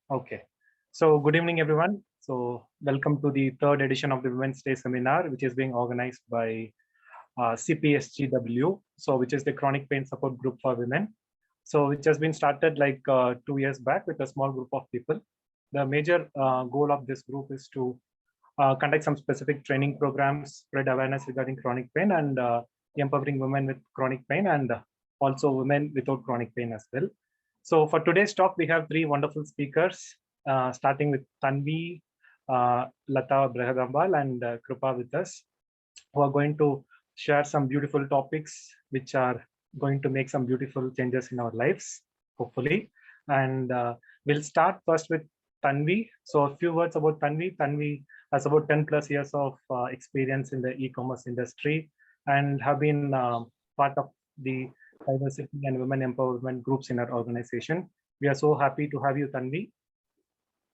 Okay. So good evening, everyone. So welcome to the third edition of the Women's Day seminar, which is being organized by CPSGW, so which is the Chronic Pain Support Group for Women. So which has been started like 2 years back with a small group of people. The major goal of this group is to conduct some specific training programs, spread awareness regarding chronic pain, and empowering women with chronic pain, and also women without chronic pain as well. So for today's talk, we have three wonderful speakers, starting with Tanvi, Lata, Brahadambal, and Krupa with us, who are going to share some beautiful topics which are going to make some beautiful changes in our lives, hopefully. And we'll start first with Tanvi. So a few words about Tanvi. Tanvi has about 10 plus years of experience in the e-commerce industry and have been part of the diversity and women empowerment groups in our organization. We are so happy to have you, Tanvi.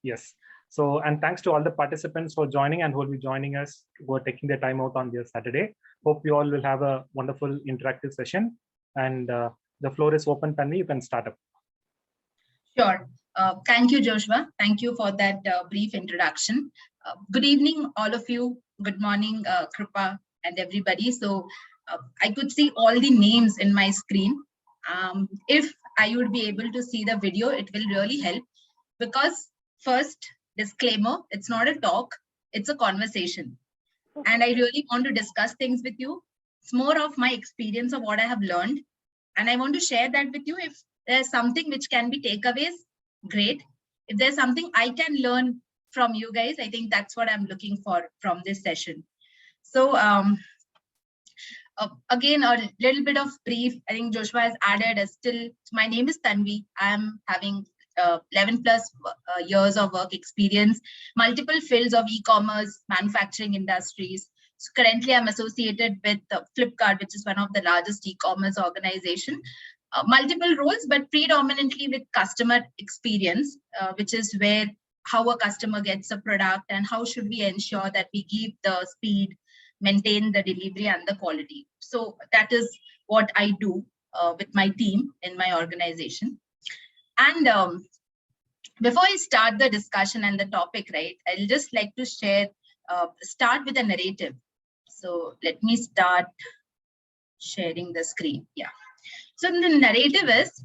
Yes. So, and thanks to all the participants for joining and who will be joining us, who are taking their time out on this Saturday. Hope you all will have a wonderful interactive session. And the floor is open, Tanvi. You can start up. Sure. Thank you, Joshua. Thank you for that brief introduction. Good evening, all of you. Good morning, Krupa and everybody. So I could see all the names in my screen. If I would be able to see the video, it will really help, because first disclaimer, it's not a talk, it's a conversation. And I really want to discuss things with you. It's more of my experience of what I have learned. And I want to share that with you. If there's something which can be takeaways, great. If there's something I can learn from you guys, I think that's what I'm looking for from this session. So again, a little bit of brief. I think Joshua has added my name is Tanvi. I'm having 11 plus years of work experience, multiple fields of e-commerce, manufacturing industries. So currently I'm associated with Flipkart, which is one of the largest e-commerce organization. Multiple roles, but predominantly with customer experience, which is where how a customer gets a product and how should we ensure that we give the speed, maintain the delivery and the quality. So that is what I do with my team in my organization. And before I start the discussion and the topic, right, I'll just like to start with a narrative. So let me start sharing the screen. Yeah. So the narrative is,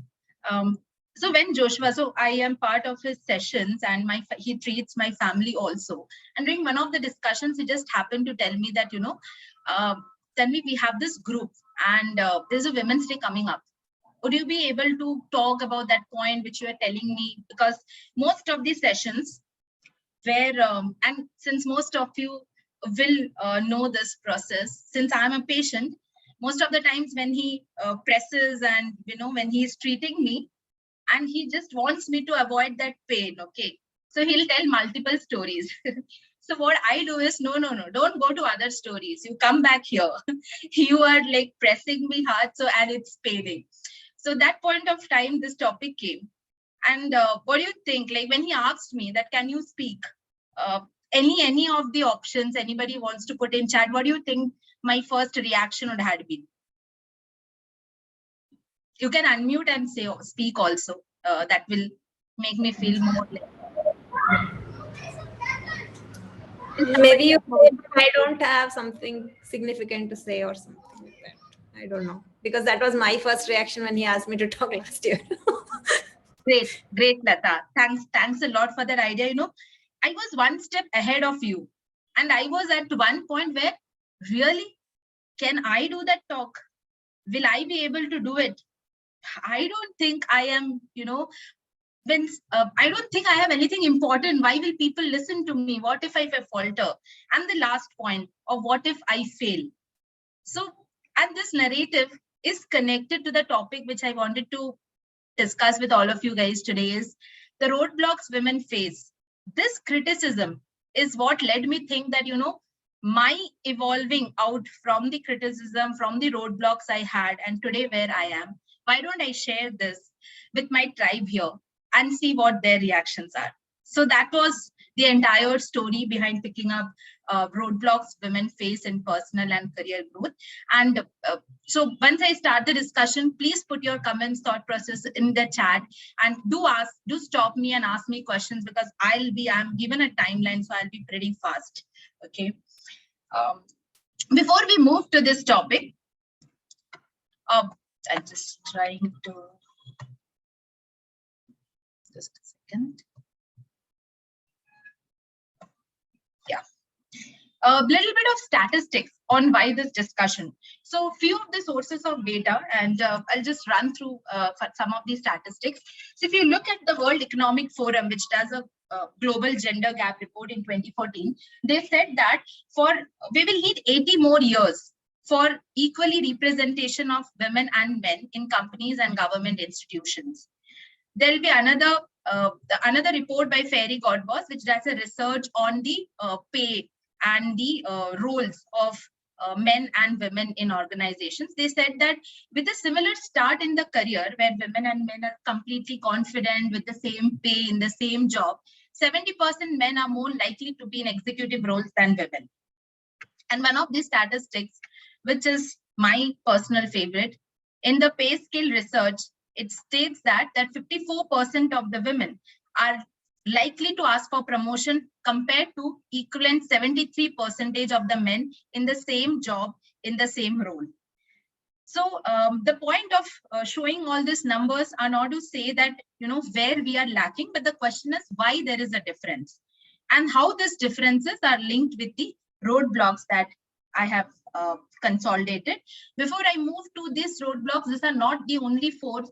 so when Joshua, so I am part of his sessions and he treats my family also. And during one of the discussions, he just happened to tell me that, Tanvi, we have this group and there's a Women's Day coming up. Would you be able to talk about that point which you are telling me? Because most of these sessions where, and since most of you will know this process, since I'm a patient, most of the times when he presses and, when he is treating me and he just wants me to avoid that pain, okay? So he'll tell multiple stories. So what I do is, no, don't go to other stories. You come back here. You are like pressing me hard, and it's paining. So that point of time, this topic came. And what do you think? Like when he asked me that, can you speak? Any of the options anybody wants to put in chat, what do you think my first reaction would have been? You can unmute and speak also. That will make me feel more like... Maybe you say, I don't have something significant to say or something like that. I don't know. Because that was my first reaction when he asked me to talk last year. Great, Lata. Thanks a lot for that idea. I was one step ahead of you. And I was at one point where, really, can I do that talk? Will I be able to do it? I don't think I am, I don't think I have anything important. Why will people listen to me? What if I falter? And the last point of what if I fail? So, and this narrative is connected to the topic which I wanted to discuss with all of you guys today is the roadblocks women face. This criticism is what led me think that, my evolving out from the criticism, from the roadblocks I had, and today where I am, why don't I share this with my tribe here and see what their reactions are? So that was the entire story behind picking up roadblocks women face in personal and career growth. And so once I start the discussion, please put your comments, thought process in the chat, and do stop me and ask me questions, because I'm given a timeline, so I'll be pretty fast. Okay. Before we move to this topic, I'm just trying to, just a second. Yeah. A little bit of statistics on why this discussion. So few of the sources of data, and I'll just run through some of these statistics. So if you look at the World Economic Forum, which does a global gender gap report in 2014, they said that we will need 80 more years for equally representation of women and men in companies and government institutions. There will be another report by Fairy Godboss, which does a research on the pay and the roles of men and women in organizations. They said that with a similar start in the career, where women and men are completely confident with the same pay in the same job, 70% men are more likely to be in executive roles than women. And one of these statistics, which is my personal favorite, in the pay scale research, it states that 54% of the women are likely to ask for promotion compared to equivalent 73% of the men in the same job, in the same role. So the point of showing all these numbers are not to say that, where we are lacking, but the question is why there is a difference and how these differences are linked with the roadblocks that I have consolidated. Before I move to these roadblocks, these are not the only 4.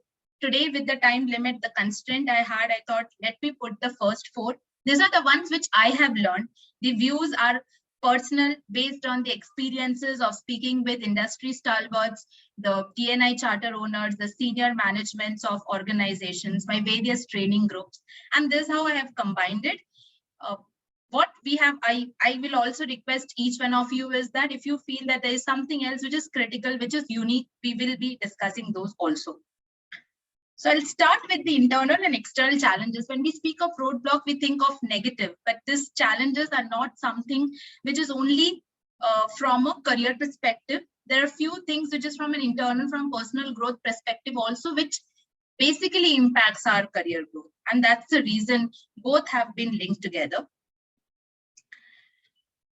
Today, with the time limit, the constraint I had, I thought, let me put the first 4. These are the ones which I have learned. The views are personal, based on the experiences of speaking with industry stalwarts, the TNI charter owners, the senior managements of organizations, my various training groups. And this is how I have combined it. What we have, I will also request each one of you is that if you feel that there is something else which is critical, which is unique, we will be discussing those also. So I'll start with the internal and external challenges. When we speak of roadblock, we think of negative, but these challenges are not something which is only from a career perspective. There are a few things which is from an internal, from personal growth perspective also, which basically impacts our career growth. And that's the reason both have been linked together.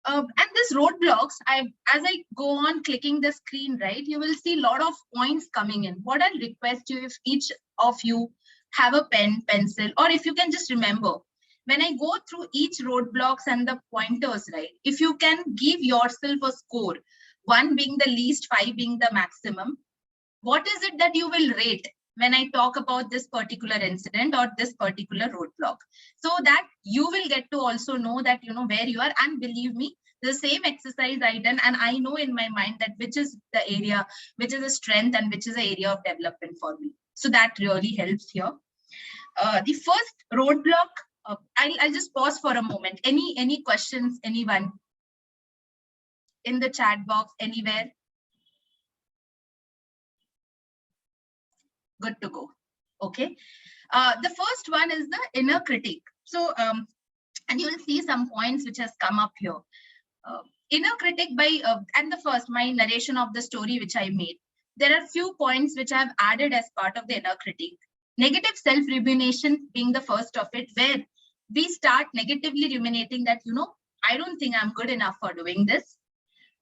And this roadblocks, as I go on clicking the screen, right, you will see a lot of points coming in. What I'll request you, if each of you have a pen, pencil, or if you can just remember, when I go through each roadblocks and the pointers, right, if you can give yourself a score, 1 being the least, 5 being the maximum, what is it that you will rate when I talk about this particular incident or this particular roadblock, so that you will get to also know that, where you are. And believe me, the same exercise I done, and I know in my mind that which is the area, which is a strength and which is an area of development for me. So that really helps here. The first roadblock, I'll just pause for a moment. Any questions, anyone? In the chat box, anywhere? Good to go. Okay. The first one is the inner critic. So, and you will see some points which has come up here. Inner critic and the first, my narration of the story which I made. There are few points which I have added as part of the inner critic. Negative self-rumination being the first of it, where we start negatively ruminating that, I don't think I'm good enough for doing this.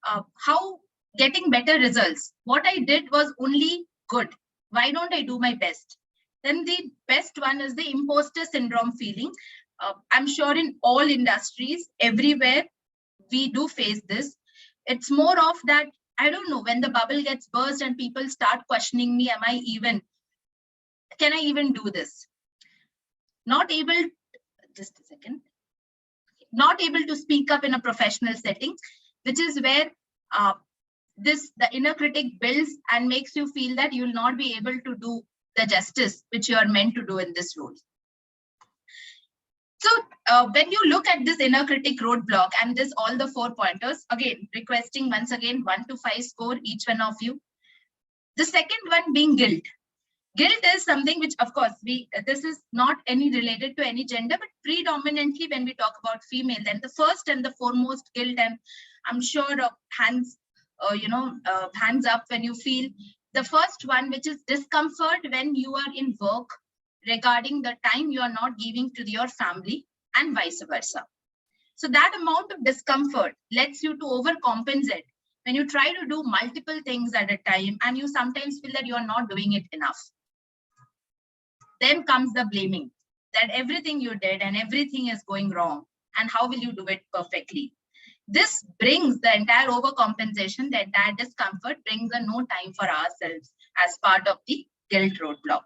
How getting better results. What I did was only good. Why don't I do my best? Then the best one is the imposter syndrome feeling. I'm sure in all industries, everywhere, we do face this. It's more of that, I don't know, when the bubble gets burst and people start questioning me, can I even do this? Not able to speak up in a professional setting, which is where the inner critic builds and makes you feel that you will not be able to do the justice which you are meant to do in this role. So when you look at this inner critic roadblock and all the 4 pointers, again, requesting once again 1 to 5 score each one of you. The second one being guilt. Guilt is something which, of course, this is not any related to any gender, but predominantly when we talk about female, then the first and the foremost guilt, and I'm sure hands up when you feel the first one, which is discomfort when you are in work regarding the time you are not giving to your family and vice versa. So that amount of discomfort lets you to overcompensate when you try to do multiple things at a time and you sometimes feel that you are not doing it enough. Then comes the blaming, that everything you did and everything is going wrong, and how will you do it perfectly? This brings the entire overcompensation, the entire discomfort, brings a no time for ourselves as part of the guilt roadblock.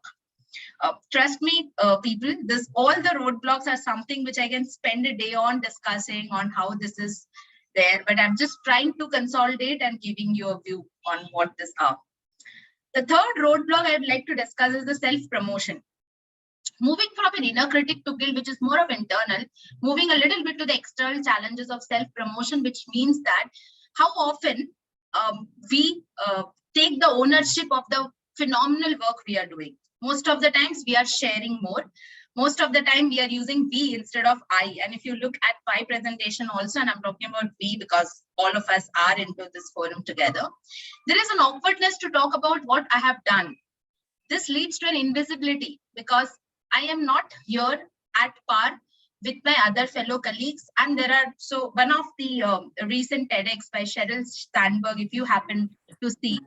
Trust me, people, all the roadblocks are something which I can spend a day on discussing on how this is there, but I'm just trying to consolidate and giving you a view on what this are. The third roadblock I'd like to discuss is the self-promotion. Moving from an inner critic to guilt, which is more of internal, moving a little bit to the external challenges of self-promotion, which means that how often we take the ownership of the phenomenal work we are doing. Most of the times we are sharing more. Most of the time we are using we instead of I. And if you look at my presentation also, and I'm talking about we because all of us are into this forum together, there is an awkwardness to talk about what I have done. This leads to an invisibility because I am not here at par with my other fellow colleagues. And so one of the recent TEDx by Sheryl Sandberg, if you happen to see,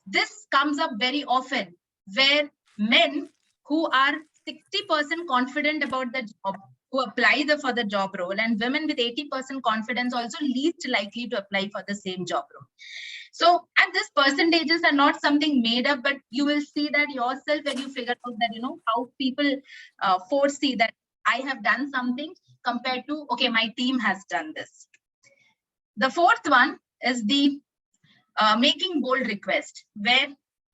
this comes up very often where men who are 60% confident about the job, who apply for the job role, and women with 80% confidence also least likely to apply for the same job role. So, and these percentages are not something made up, but you will see that yourself when you figure out that, how people foresee that I have done something compared to, okay, my team has done this. The fourth one is the making bold request, where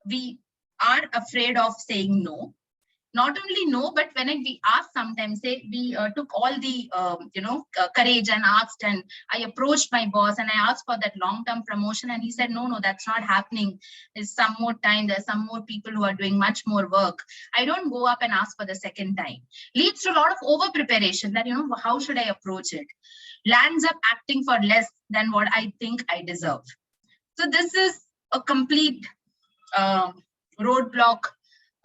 we are afraid of saying no. Not only no, but when we ask sometimes, say we took all the, courage and asked, and I approached my boss and I asked for that long-term promotion, and he said, no, that's not happening. There's some more time. There's some more people who are doing much more work. I don't go up and ask for the second time. Leads to a lot of over-preparation that, how should I approach it? Lands up acting for less than what I think I deserve. So this is a complete roadblock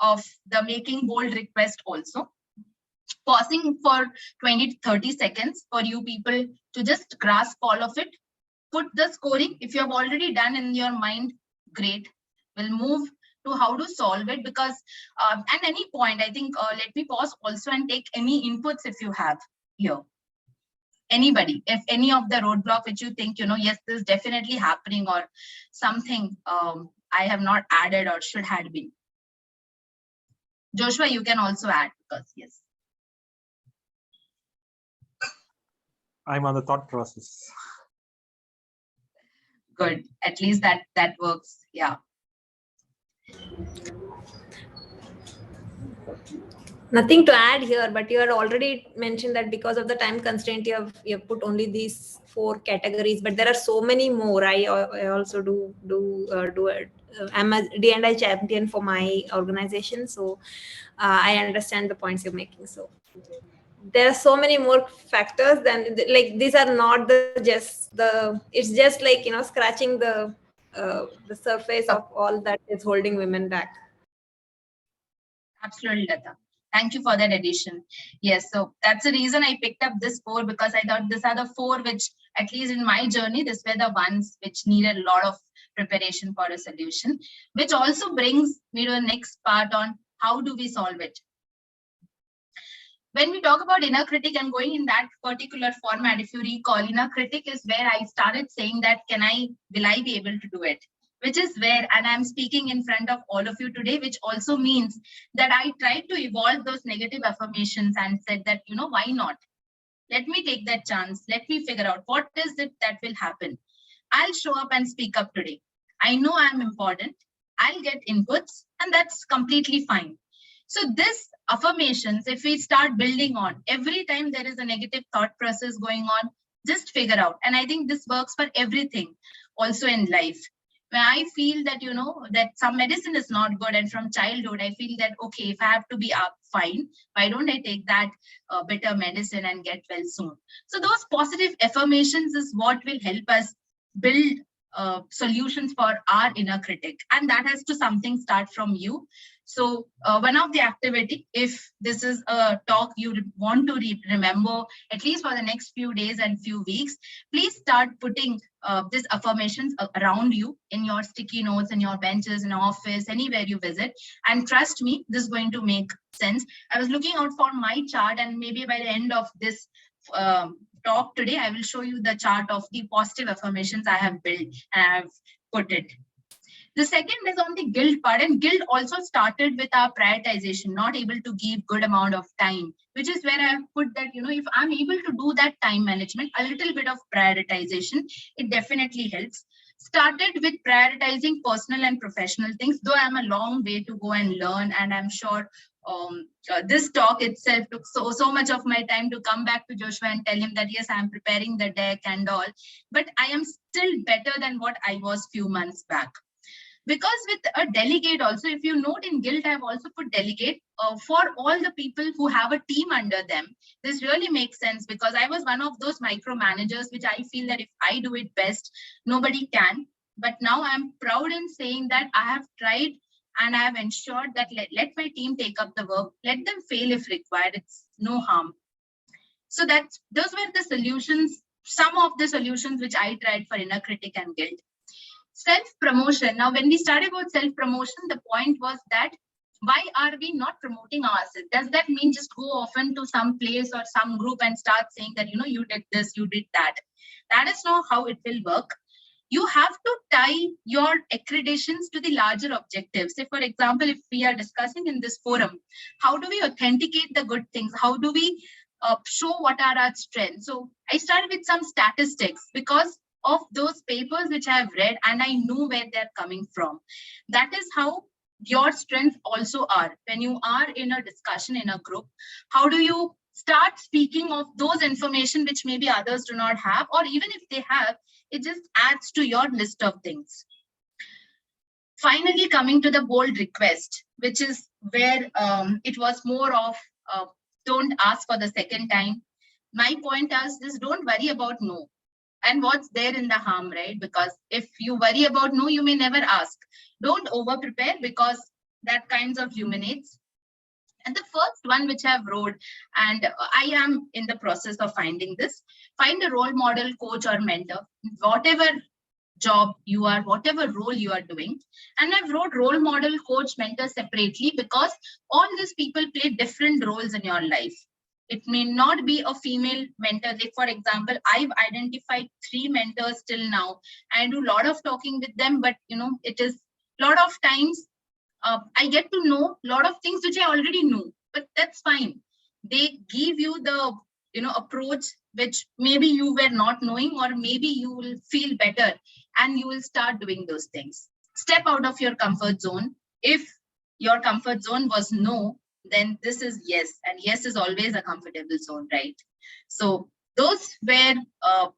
of the making bold request also. Pausing for 20 to 30 seconds for you people to just grasp all of it. Put the scoring. If you have already done in your mind, great. We'll move to how to solve it, because at any point, I think, let me pause also and take any inputs if you have here. Anybody, if any of the roadblock which you think, yes, this is definitely happening, or something I have not added or should have been. Joshua, you can also add, because yes. I'm on the thought process. Good. At least that works. Yeah. Nothing to add here, but you had already mentioned that because of the time constraint, you have put only these 4 categories, but there are so many more. I also do it. I'm a D&I champion for my organization, so I understand the points you're making. So there are so many more factors than these are not it's just like scratching the surface of all that is holding women back. Absolutely, Lata. Thank you for that addition. Yes, so that's the reason I picked up this 4, because I thought these are the 4 which, at least in my journey, these were the ones which needed a lot of preparation for a solution, which also brings me to the next part on how do we solve it. When we talk about inner critic and going in that particular format, if you recall, inner critic is where I started saying that, will I be able to do it? Which is where, and I'm speaking in front of all of you today, which also means that I tried to evolve those negative affirmations and said that, why not? Let me take that chance. Let me figure out what is it that will happen. I'll show up and speak up today. I know I'm important. I'll get inputs, and that's completely fine. So this affirmations, if we start building on, every time there is a negative thought process going on, just figure out. And I think this works for everything also in life. When I feel that, that some medicine is not good, and from childhood, I feel that, okay, if I have to be up, fine. Why don't I take that bitter medicine and get well soon? So those positive affirmations is what will help us build solutions for our inner critic. And that has to something start from you. So one of the activity, if this is a talk you want to remember, at least for the next few days and few weeks, please start putting these affirmations around you in your sticky notes, in your benches, in office, anywhere you visit. And trust me, this is going to make sense. I was looking out for my chart, and maybe by the end of this talk today, I will show you the chart of the positive affirmations I have built and I have put it. The second is on the guilt part, and guilt also started with our prioritization, not able to give good amount of time, which is where I have put that, if I'm able to do that time management, a little bit of prioritization, it definitely helps. Started with prioritizing personal and professional things, though I'm a long way to go and learn, and I'm sure this talk itself took so much of my time to come back to Joshua and tell him that yes, I'm preparing the deck and all, but I am still better than what I was few months back. Because with a delegate also, if you note in guilt, I've also put delegate for all the people who have a team under them. This really makes sense, because I was one of those micromanagers, which I feel that if I do it best, nobody can. But now I'm proud in saying that I have tried and I have ensured that let my team take up the work, let them fail if required, it's no harm. So those were the solutions, some of the solutions which I tried for inner critic and guilt. Self-promotion. Now, when we started about self-promotion, the point was that why are we not promoting ourselves? Does that mean just go often to some place or some group and start saying that, you did this, you did that? That is not how it will work. You have to tie your accreditations to the larger objectives. Say, for example, if we are discussing in this forum, how do we authenticate the good things? How do we show what are our strengths? So I started with some statistics because of those papers which I have read, and I know where they're coming from. That is how your strengths also are. When you are in a discussion in a group, how do you start speaking of those information which maybe others do not have, or even if they have, it just adds to your list of things. Finally, coming to the bold request, which is where it was more of don't ask for the second time. My point is don't worry about no. And what's there in the harm, right? Because if you worry about no, you may never ask. Don't over prepare, because that kinds of humiliates. And the first one which I've wrote, and I am in the process of finding this, find a role model, coach or mentor, whatever job you are, whatever role you are doing. And I've wrote role model, coach, mentor separately, because all these people play different roles in your life. It may not be a female mentor. Like, for example, I've identified 3 mentors till now. I do a lot of talking with them, but it is a lot of times I get to know a lot of things which I already knew, but that's fine. They give you the approach which maybe you were not knowing, or maybe you will feel better and you will start doing those things. Step out of your comfort zone. If your comfort zone was no, then this is yes, and yes is always a comfortable zone, right? So those were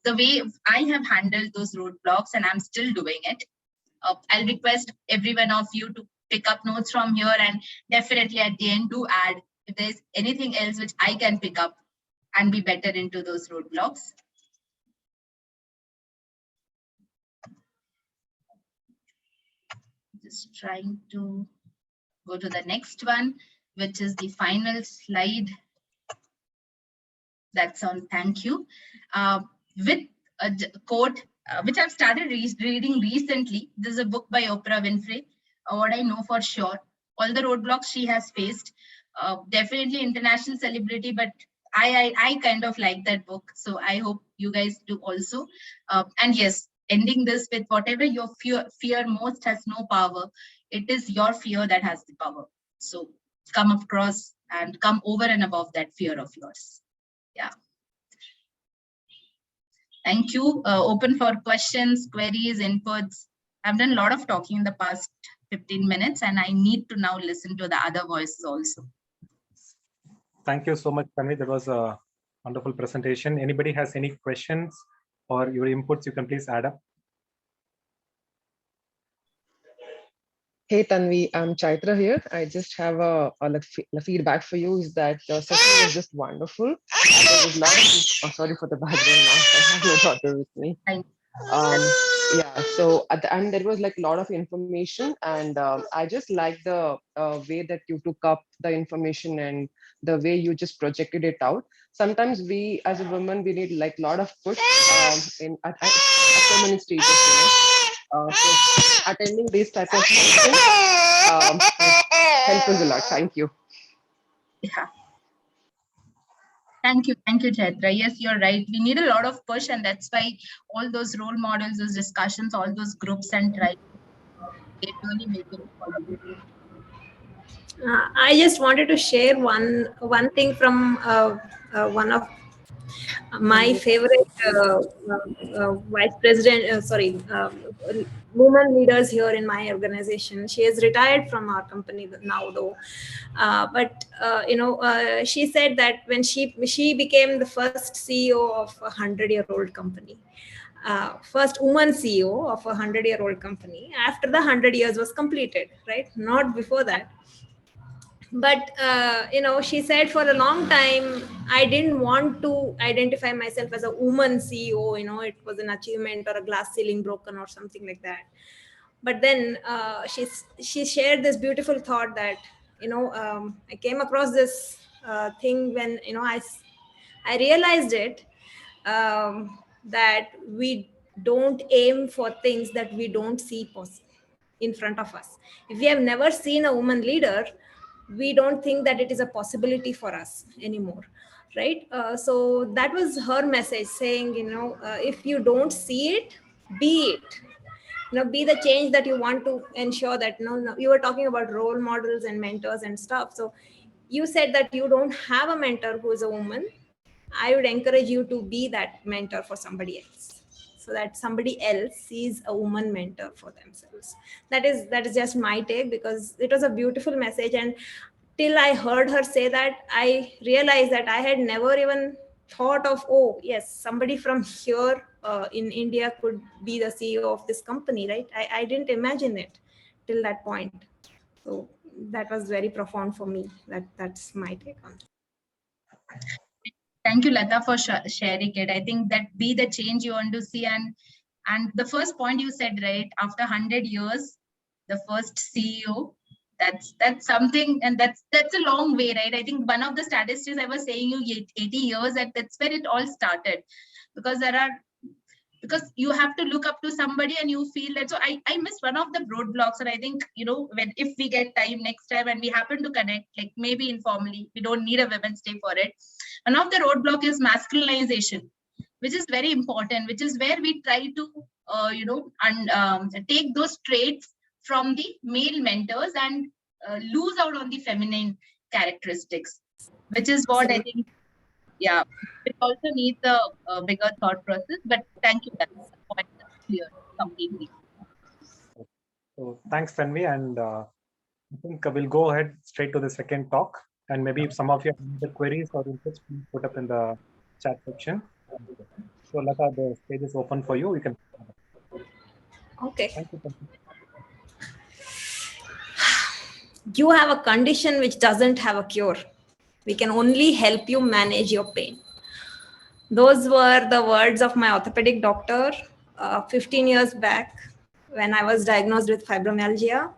the way I have handled those roadblocks, and I'm still doing it. I'll request every one of you to pick up notes from here, and definitely at the end do add if there's anything else which I can pick up and be better into those roadblocks. Just trying to go to the next one, which is the final slide. That's on thank you. With a quote, which I've started reading recently. This is a book by Oprah Winfrey. What I know for sure, all the roadblocks she has faced, definitely international celebrity, but I kind of like that book. So I hope you guys do also. And yes, ending this with whatever your fear most has no power. It is your fear that has the power. So come across and come over and above that fear of yours. Yeah. Thank you. Open for questions, queries, inputs. I've done a lot of talking in the past 15 minutes, and I need to now listen to the other voices also. Thank you so much, Tanvi. That was a wonderful presentation. Anybody has any questions or your inputs, you can please add up. Hey Tanvi, I'm Chaitra here. I just have a feedback for you is that the session was just wonderful. There was a lot of, sorry for the background noise. I have no daughter with me. Yeah, so at the end there was like a lot of information, and I just like the way that you took up the information and the way you just projected it out. Sometimes we as a woman, we need like a lot of push at so many stages. So attending this type of session helpful a lot. Thank you. Yeah. Thank you, Chaitra. Yes, you're right. We need a lot of push, and that's why all those role models, those discussions, all those groups and try they really make it possible. I just wanted to share one thing from one of my favorite vice president, woman leaders here in my organization. She has retired from our company now, though. She said that when she became the first CEO of a 100-year-old company, first woman CEO of a 100-year-old company after the 100 years was completed, right? Not before that. But she said for a long time I didn't want to identify myself as a woman CEO. It was an achievement or a glass ceiling broken or something like that. But then she shared this beautiful thought that I came across this thing when I realized it, that we don't aim for things that we don't see in front of us. If we have never seen a woman leader, we don't think that it is a possibility for us anymore, right? So that was her message, saying, if you don't see it, be it. Be the change that you want to ensure that. No, you were talking about role models and mentors and stuff. So you said that you don't have a mentor who is a woman. I would encourage you to be that mentor for somebody else, so that somebody else sees a woman mentor for themselves. That is just my take, because it was a beautiful message. And till I heard her say that, I realized that I had never even thought of, oh yes, somebody from here in India could be the CEO of this company, right? I didn't imagine it till that point. So that was very profound for me. That's my take on it. Thank you, Lata, for sharing it. I think that be the change you want to see. And the first point you said, right, after 100 years, the first CEO, that's something, and that's a long way, right? I think one of the statistics I was saying, you 80 years, that's where it all started, because because you have to look up to somebody and you feel that. So I missed one of the roadblocks, and I think, if we get time next time and we happen to connect, like maybe informally, we don't need a Women's Day for it. One of the roadblock is masculinization, which is very important, which is where we try to take those traits from the male mentors and lose out on the feminine characteristics, which is what I think. Yeah, it also needs a bigger thought process. But thank you, that's the point clear completely. So thanks, Tanvi, and I think we'll go ahead straight to the second talk. And maybe if some of you have any queries or inputs, please put up in the chat section. So Lata, the stage is open for you. You can. Okay. Thank you, Tanvi. You have a condition which doesn't have a cure. We can only help you manage your pain. Those were the words of my orthopedic doctor 15 years back when I was diagnosed with fibromyalgia.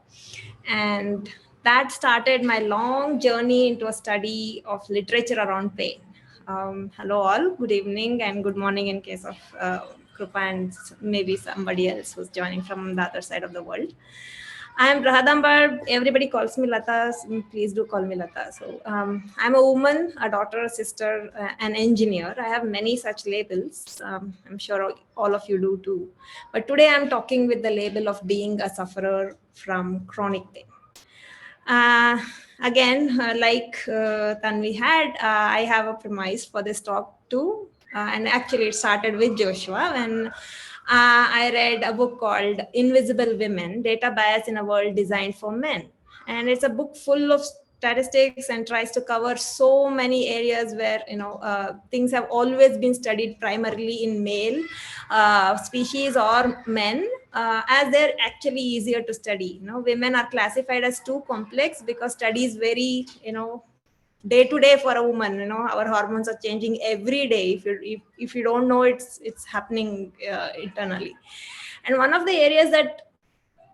And that started my long journey into a study of literature around pain. Hello all, good evening and good morning in case of Krupa and maybe somebody else who's joining from the other side of the world. I am Brahadambal. Everybody calls me Lata. Please do call me Lata. So I'm a woman, a daughter, a sister, an engineer. I have many such labels. I'm sure all of you do too. But today I'm talking with the label of being a sufferer from chronic pain. Again, like Tanvi Hait, I have a premise for this talk too. And actually it started with Joshua when I read a book called Invisible Women, Data Bias in a World Designed for Men. And it's a book full of statistics and tries to cover so many areas where, things have always been studied primarily in male species or men, as they're actually easier to study. Women are classified as too complex because study is very, day to day for a woman. Our hormones are changing every day. If you don't know, it's happening internally. And one of the areas that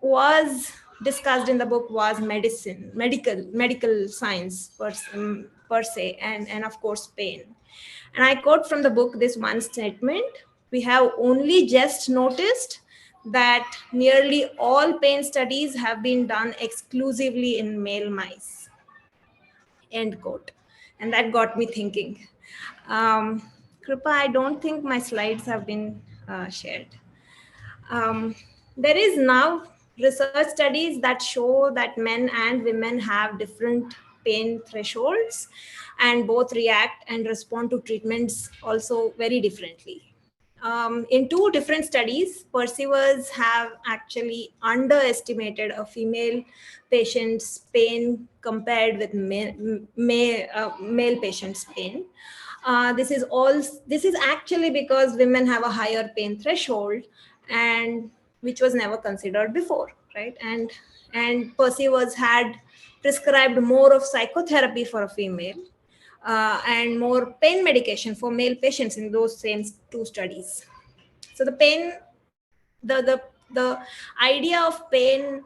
was discussed in the book was medical science per se, and of course pain. And I quote from the book this one statement: "We have only just noticed that nearly all pain studies have been done exclusively in male mice." End quote. And that got me thinking. Krupa, I don't think my slides have been shared. There is now research studies that show that men and women have different pain thresholds, and both react and respond to treatments also very differently. In two different studies, pursuers have actually underestimated a female patient's pain compared with male patient's pain. This is actually because women have a higher pain threshold, and which was never considered before, right? And pursuers had prescribed more of psychotherapy for a female, and more pain medication for male patients in those same two studies. So the idea of pain,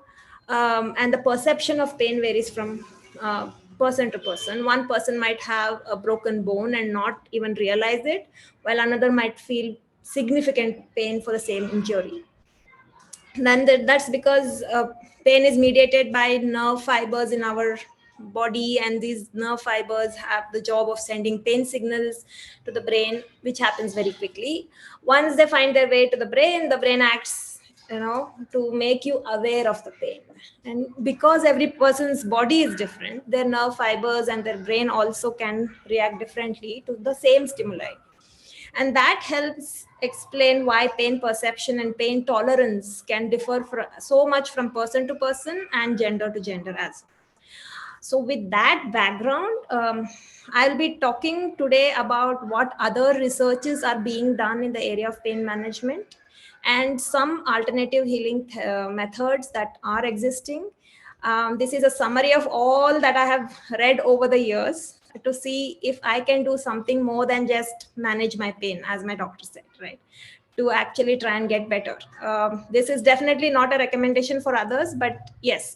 and the perception of pain varies from person to person. One person might have a broken bone and not even realize it, while another might feel significant pain for the same injury. Then that's because pain is mediated by nerve fibers in our body, and these nerve fibers have the job of sending pain signals to the brain, which happens very quickly. Once they find their way to the brain acts, to make you aware of the pain. And because every person's body is different, their nerve fibers and their brain also can react differently to the same stimuli. And that helps explain why pain perception and pain tolerance can differ so much from person to person and gender to gender as well. So with that background, I'll be talking today about what other researches are being done in the area of pain management and some alternative healing methods that are existing. This is a summary of all that I have read over the years to see if I can do something more than just manage my pain, as my doctor said, right? To actually try and get better. This is definitely not a recommendation for others, but yes,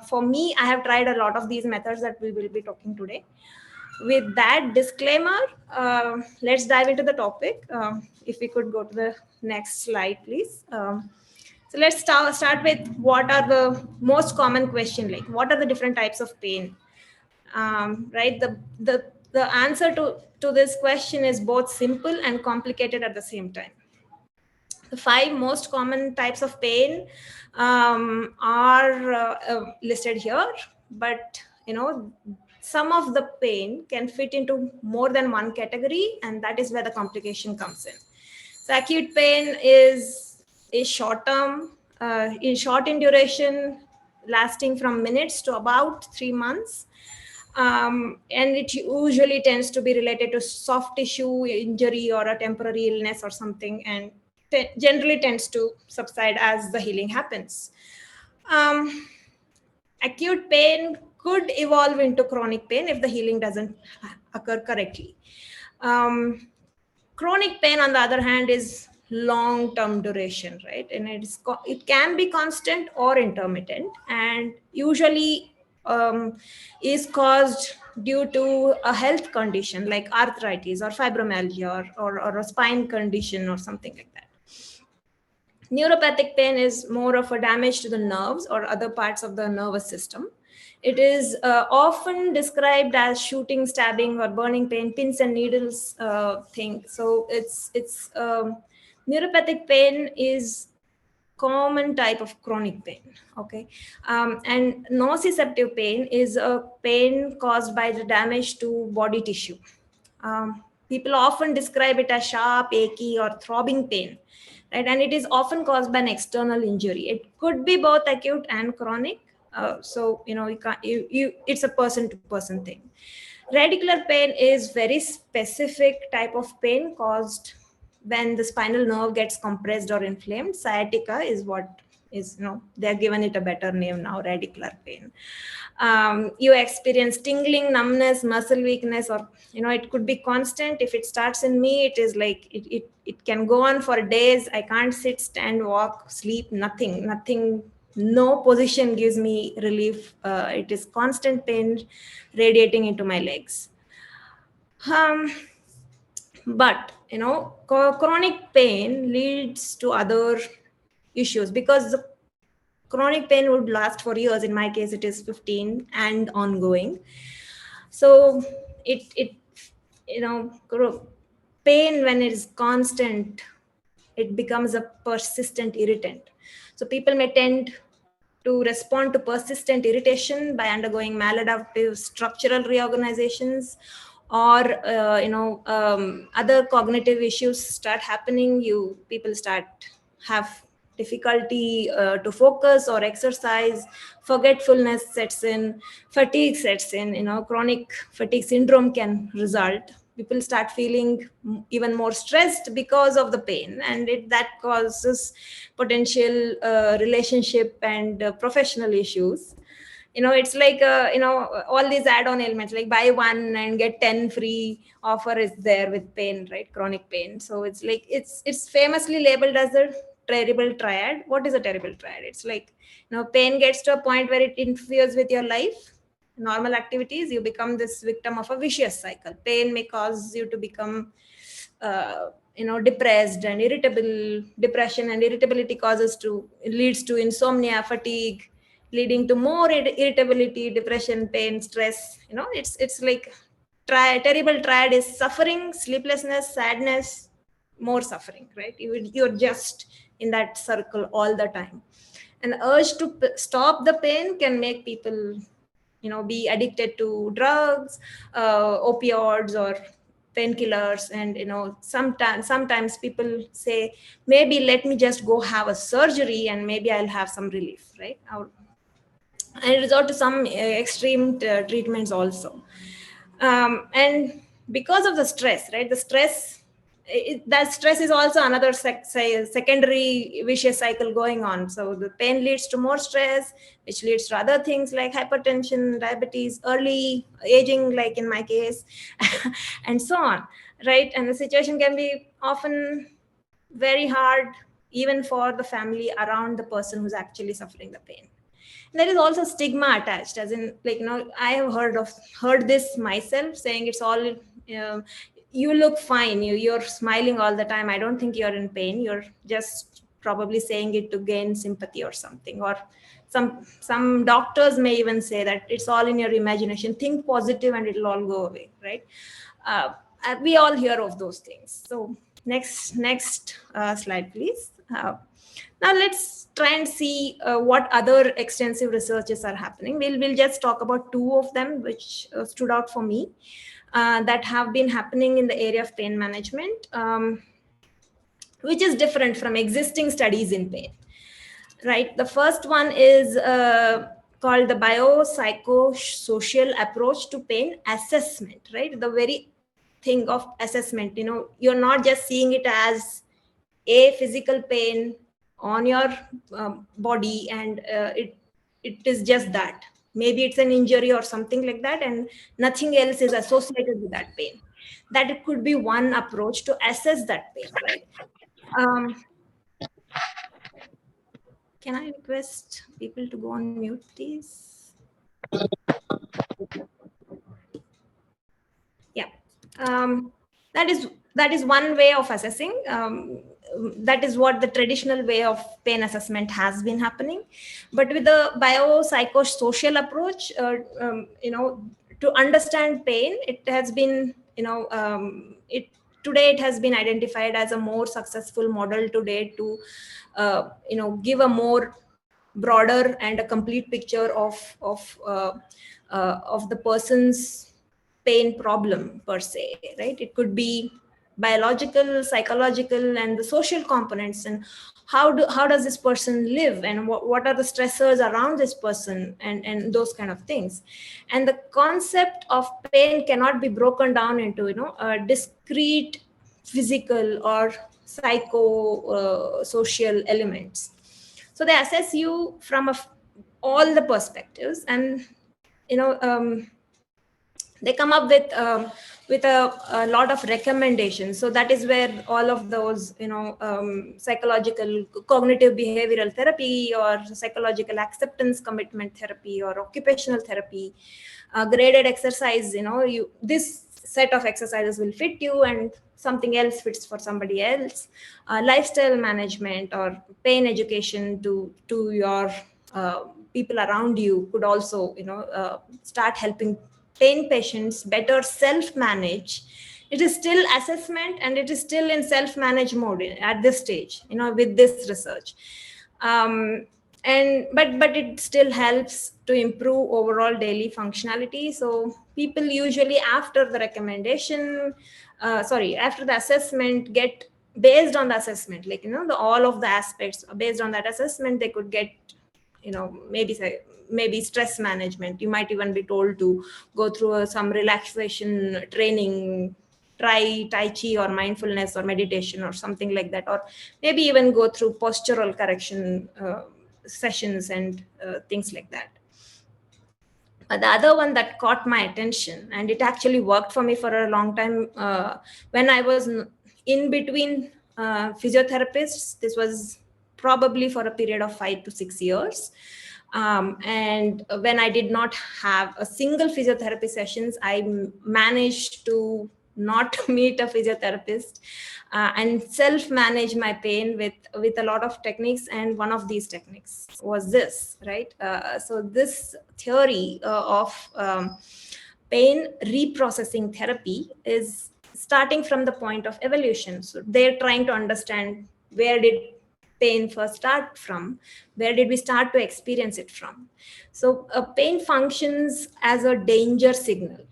for me, I have tried a lot of these methods that we will be talking today. With that disclaimer, let's dive into the topic. If we could go to the next slide, please. So let's start with what are the most common question, like what are the different types of pain? Right, the answer to this question is both simple and complicated at the same time. The 5 most common types of pain are listed here, but some of the pain can fit into more than one category, and that is where the complication comes in. So acute pain is short term, short in duration, lasting from minutes to about 3 months. And it usually tends to be related to soft tissue injury or a temporary illness or something, and generally tends to subside as the healing happens. Acute pain could evolve into chronic pain if the healing doesn't occur correctly. Chronic pain, on the other hand, is long-term duration, right? And it can be constant or intermittent, and usually is caused due to a health condition like arthritis or fibromyalgia or a spine condition or something like that. Neuropathic pain is more of a damage to the nerves or other parts of the nervous system. It is often described as shooting, stabbing, or burning pain, pins and needles thing. So it's neuropathic pain is common type of chronic pain. Okay, and nociceptive pain is a pain caused by the damage to body tissue. People often describe it as sharp, achy, or throbbing pain, right? And it is often caused by an external injury. It could be both acute and chronic. So it's a person-to-person thing. Radicular pain is very specific type of pain caused when the spinal nerve gets compressed or inflamed. Sciatica is what is, they're given it a better name now, radicular pain. You experience tingling, numbness, muscle weakness, or it could be constant. If it starts in me, it is like it can go on for days. I can't sit, stand, walk, sleep, nothing. No position gives me relief. It is constant pain radiating into my legs. But chronic pain leads to other issues, because the chronic pain would last for years. In my case, it is 15 and ongoing. So pain, when it is constant, it becomes a persistent irritant. So people may tend to respond to persistent irritation by undergoing maladaptive structural reorganizations, or other cognitive issues start happening. People start have difficulty to focus or exercise, forgetfulness sets in, fatigue sets in. Chronic fatigue syndrome can result. People start feeling even more stressed because of the pain, and that causes potential relationship and professional issues. It's like all these add-on elements, like buy one and get 10 free offer is there with pain, right? Chronic pain. So it's like it's famously labeled as a terrible triad. What is a terrible triad? It's like pain gets to a point where it interferes with your life, normal activities. You become this victim of a vicious cycle. Pain may cause you to become depressed and irritable. Depression and irritability leads to insomnia, fatigue, leading to more irritability, depression, pain, stress. It's like terrible triad is suffering, sleeplessness, sadness, more suffering, right? You're just in that circle all the time. And the urge to stop the pain can make people be addicted to drugs, opioids, or painkillers. And sometimes people say, maybe let me just go have a surgery and maybe I'll have some relief, right? And resort to some extreme treatments also. And because of the stress, right? That stress is also another secondary vicious cycle going on. So the pain leads to more stress, which leads to other things like hypertension, diabetes, early aging, like in my case, and so on, right? And the situation can be often very hard, even for the family around the person who's actually suffering the pain. There is also stigma attached, as in, like, I have heard this myself, saying it's all, you look fine, you're smiling all the time, I don't think you're in pain, you're just probably saying it to gain sympathy or something. Or some doctors may even say that it's all in your imagination, think positive and it'll all go away, right? We all hear of those things. So next slide, please. Now let's try and see what other extensive researches are happening. We'll just talk about two of them which stood out for me, that have been happening in the area of pain management, which is different from existing studies in pain, right? The first one is called the BioPsychosocial Approach to Pain Assessment, right? The very thing of assessment, you're not just seeing it as a physical pain on your body, and it is just that. Maybe it's an injury or something like that, and nothing else is associated with that pain. That it could be one approach to assess that pain, right? Can I request people to go on mute, please? Yeah. That is one way of assessing. That is what the traditional way of pain assessment has been happening. But with the biopsychosocial approach, to understand pain, it has been, today it has been identified as a more successful model today to, give a more broader and a complete picture of the person's pain problem per se, right? It could be biological, psychological, and the social components, and how does this person live, and what are the stressors around this person, and those kind of things. And the concept of pain cannot be broken down into discrete physical or psycho social elements. So they assess you from all the perspectives, and they come up with a lot of recommendations. So that is where all of those psychological cognitive behavioral therapy, or psychological acceptance commitment therapy, or occupational therapy, graded exercise, this set of exercises will fit you and something else fits for somebody else. Lifestyle management or pain education to your people around you could also start helping pain patients better self-manage. It is still assessment and it is still in self-manage mode at this stage, with this research. But it still helps to improve overall daily functionality. So people usually after the recommendation, after the assessment, get based on the assessment, like all of the aspects based on that assessment, they could get maybe stress management. You might even be told to go through some relaxation training, try Tai Chi or mindfulness or meditation or something like that, or maybe even go through postural correction sessions and things like that. The other one that caught my attention, and it actually worked for me for a long time, when I was in between physiotherapists. This was probably for a period of 5 to 6 years. And when I did not have a single physiotherapy sessions, I managed to not meet a physiotherapist and self-manage my pain with a lot of techniques. And one of these techniques was this, right? So this theory of pain reprocessing therapy is starting from the point of evolution. So they're trying to understand, where did pain first start from? Where did we start to experience it from? So pain functions as a danger signal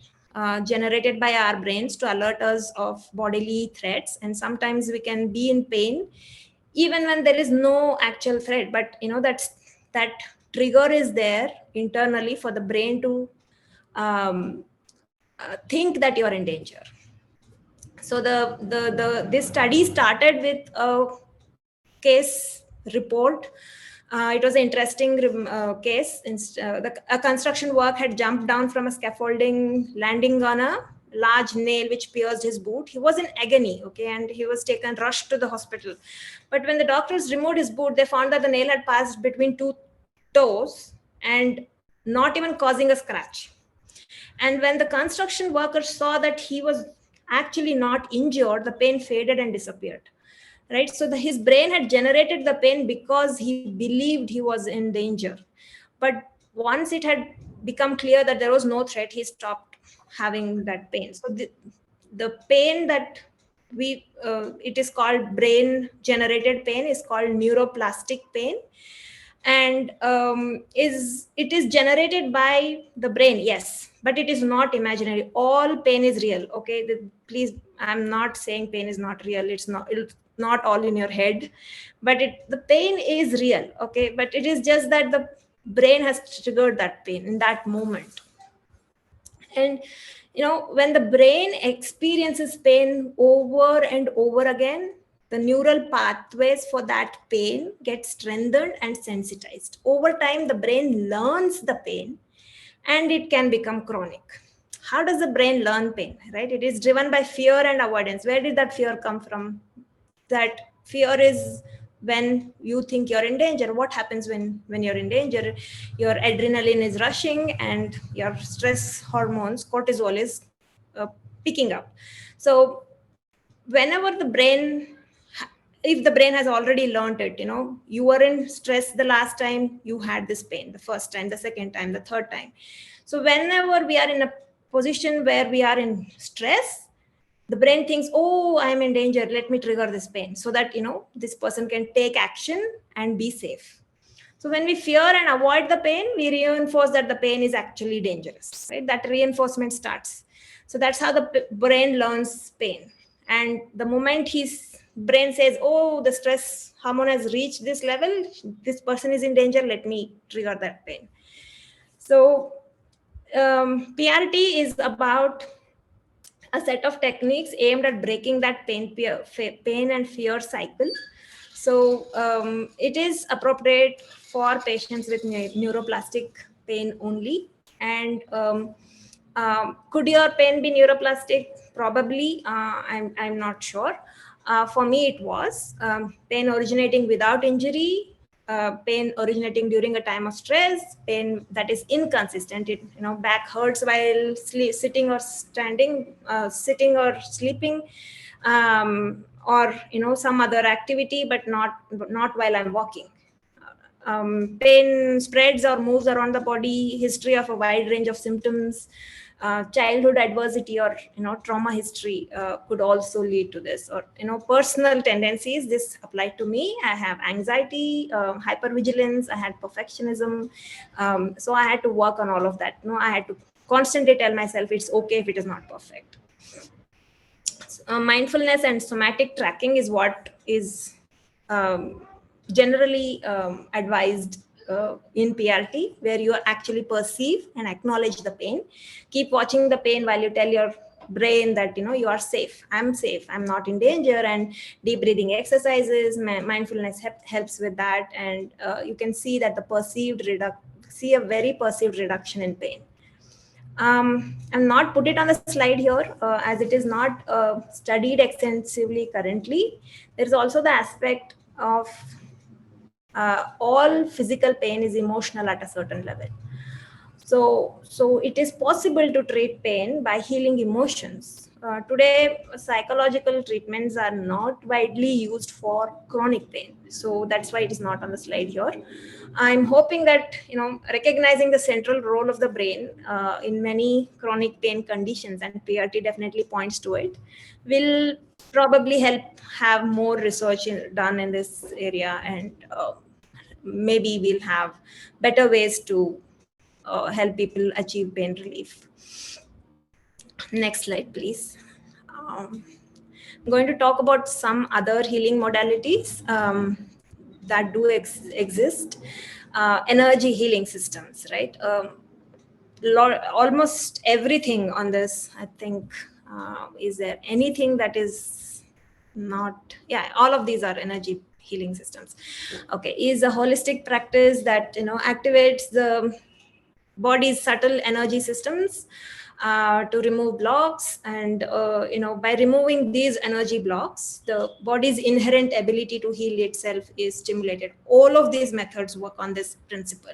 generated by our brains to alert us of bodily threats. And sometimes we can be in pain even when there is no actual threat, but that trigger is there internally for the brain to think that you're in danger. So this study started with a case report. It was an interesting case. A construction work had jumped down from a scaffolding, landing on a large nail which pierced his boot. He was in agony, okay, and he was rushed to the hospital. But when the doctors removed his boot, they found that the nail had passed between 2 toes and not even causing a scratch. And when the construction workers saw that he was actually not injured, the pain faded and disappeared. Right? So his brain had generated the pain because he believed he was in danger. But once it had become clear that there was no threat, he stopped having that pain. So the pain that it is called brain generated pain is called neuroplastic pain. And it is generated by the brain, yes, but it is not imaginary. All pain is real, okay? Please, I'm not saying pain is not real. It's not all in your head, but the pain is real, okay? But it is just that the brain has triggered that pain in that moment. And when the brain experiences pain over and over again, the neural pathways for that pain get strengthened and sensitized. Over time, the brain learns the pain and it can become chronic. How does the brain learn pain, right? It is driven by fear and avoidance. Where did that fear come from? That fear is when you think you're in danger. What happens when you're in danger? Your adrenaline is rushing and your stress hormones, cortisol, is picking up. So whenever if the brain has already learned it, you were in stress the last time, you had this pain, the first time, the second time, the third time. So whenever we are in a position where we are in stress, the brain thinks, oh, I'm in danger, let me trigger this pain so that this person can take action and be safe. So when we fear and avoid the pain, we reinforce that the pain is actually dangerous, right? That reinforcement starts. So that's how the brain learns pain. And the moment his brain says, oh, the stress hormone has reached this level, this person is in danger, let me trigger that pain. So PRT is about a set of techniques aimed at breaking that pain and fear cycle. So it is appropriate for patients with neuroplastic pain only. And could your pain be neuroplastic? Probably. I'm not sure. For me, it was pain originating without injury, pain originating during a time of stress, pain that is inconsistent. It, back hurts while sitting or standing, sitting or sleeping, or some other activity, but not while I'm walking. Pain spreads or moves around the body, history of a wide range of symptoms, childhood adversity or trauma history could also lead to this, or personal tendencies. This applied to me. I have anxiety, hypervigilance, I had perfectionism, so I had to work on all of that. I had to constantly tell myself it's okay if it is not perfect. Mindfulness and somatic tracking is what is generally advised in PRT, where you actually perceive and acknowledge the pain. Keep watching the pain while you tell your brain that you are safe. I'm safe. I'm not in danger. And deep breathing exercises, mindfulness helps with that. And you can see that see a very perceived reduction in pain. I'm not put it on the slide here as it is not studied extensively currently. There's also the aspect of all physical pain is emotional at a certain level. So it is possible to treat pain by healing emotions. Today, psychological treatments are not widely used for chronic pain. So that's why it is not on the slide here. I'm hoping that, recognizing the central role of the brain in many chronic pain conditions, and PRT definitely points to it, will probably help have more research done in this area, and maybe we'll have better ways to help people achieve pain relief. Next slide, please. I'm going to talk about some other healing modalities that do exist. Energy healing systems, right? Almost everything on this, I think, is there anything that is not? Yeah, all of these are energy healing systems. Okay, is a holistic practice that activates the body's subtle energy systems to remove blocks, and by removing these energy blocks, the body's inherent ability to heal itself is stimulated. All of these methods work on this principle.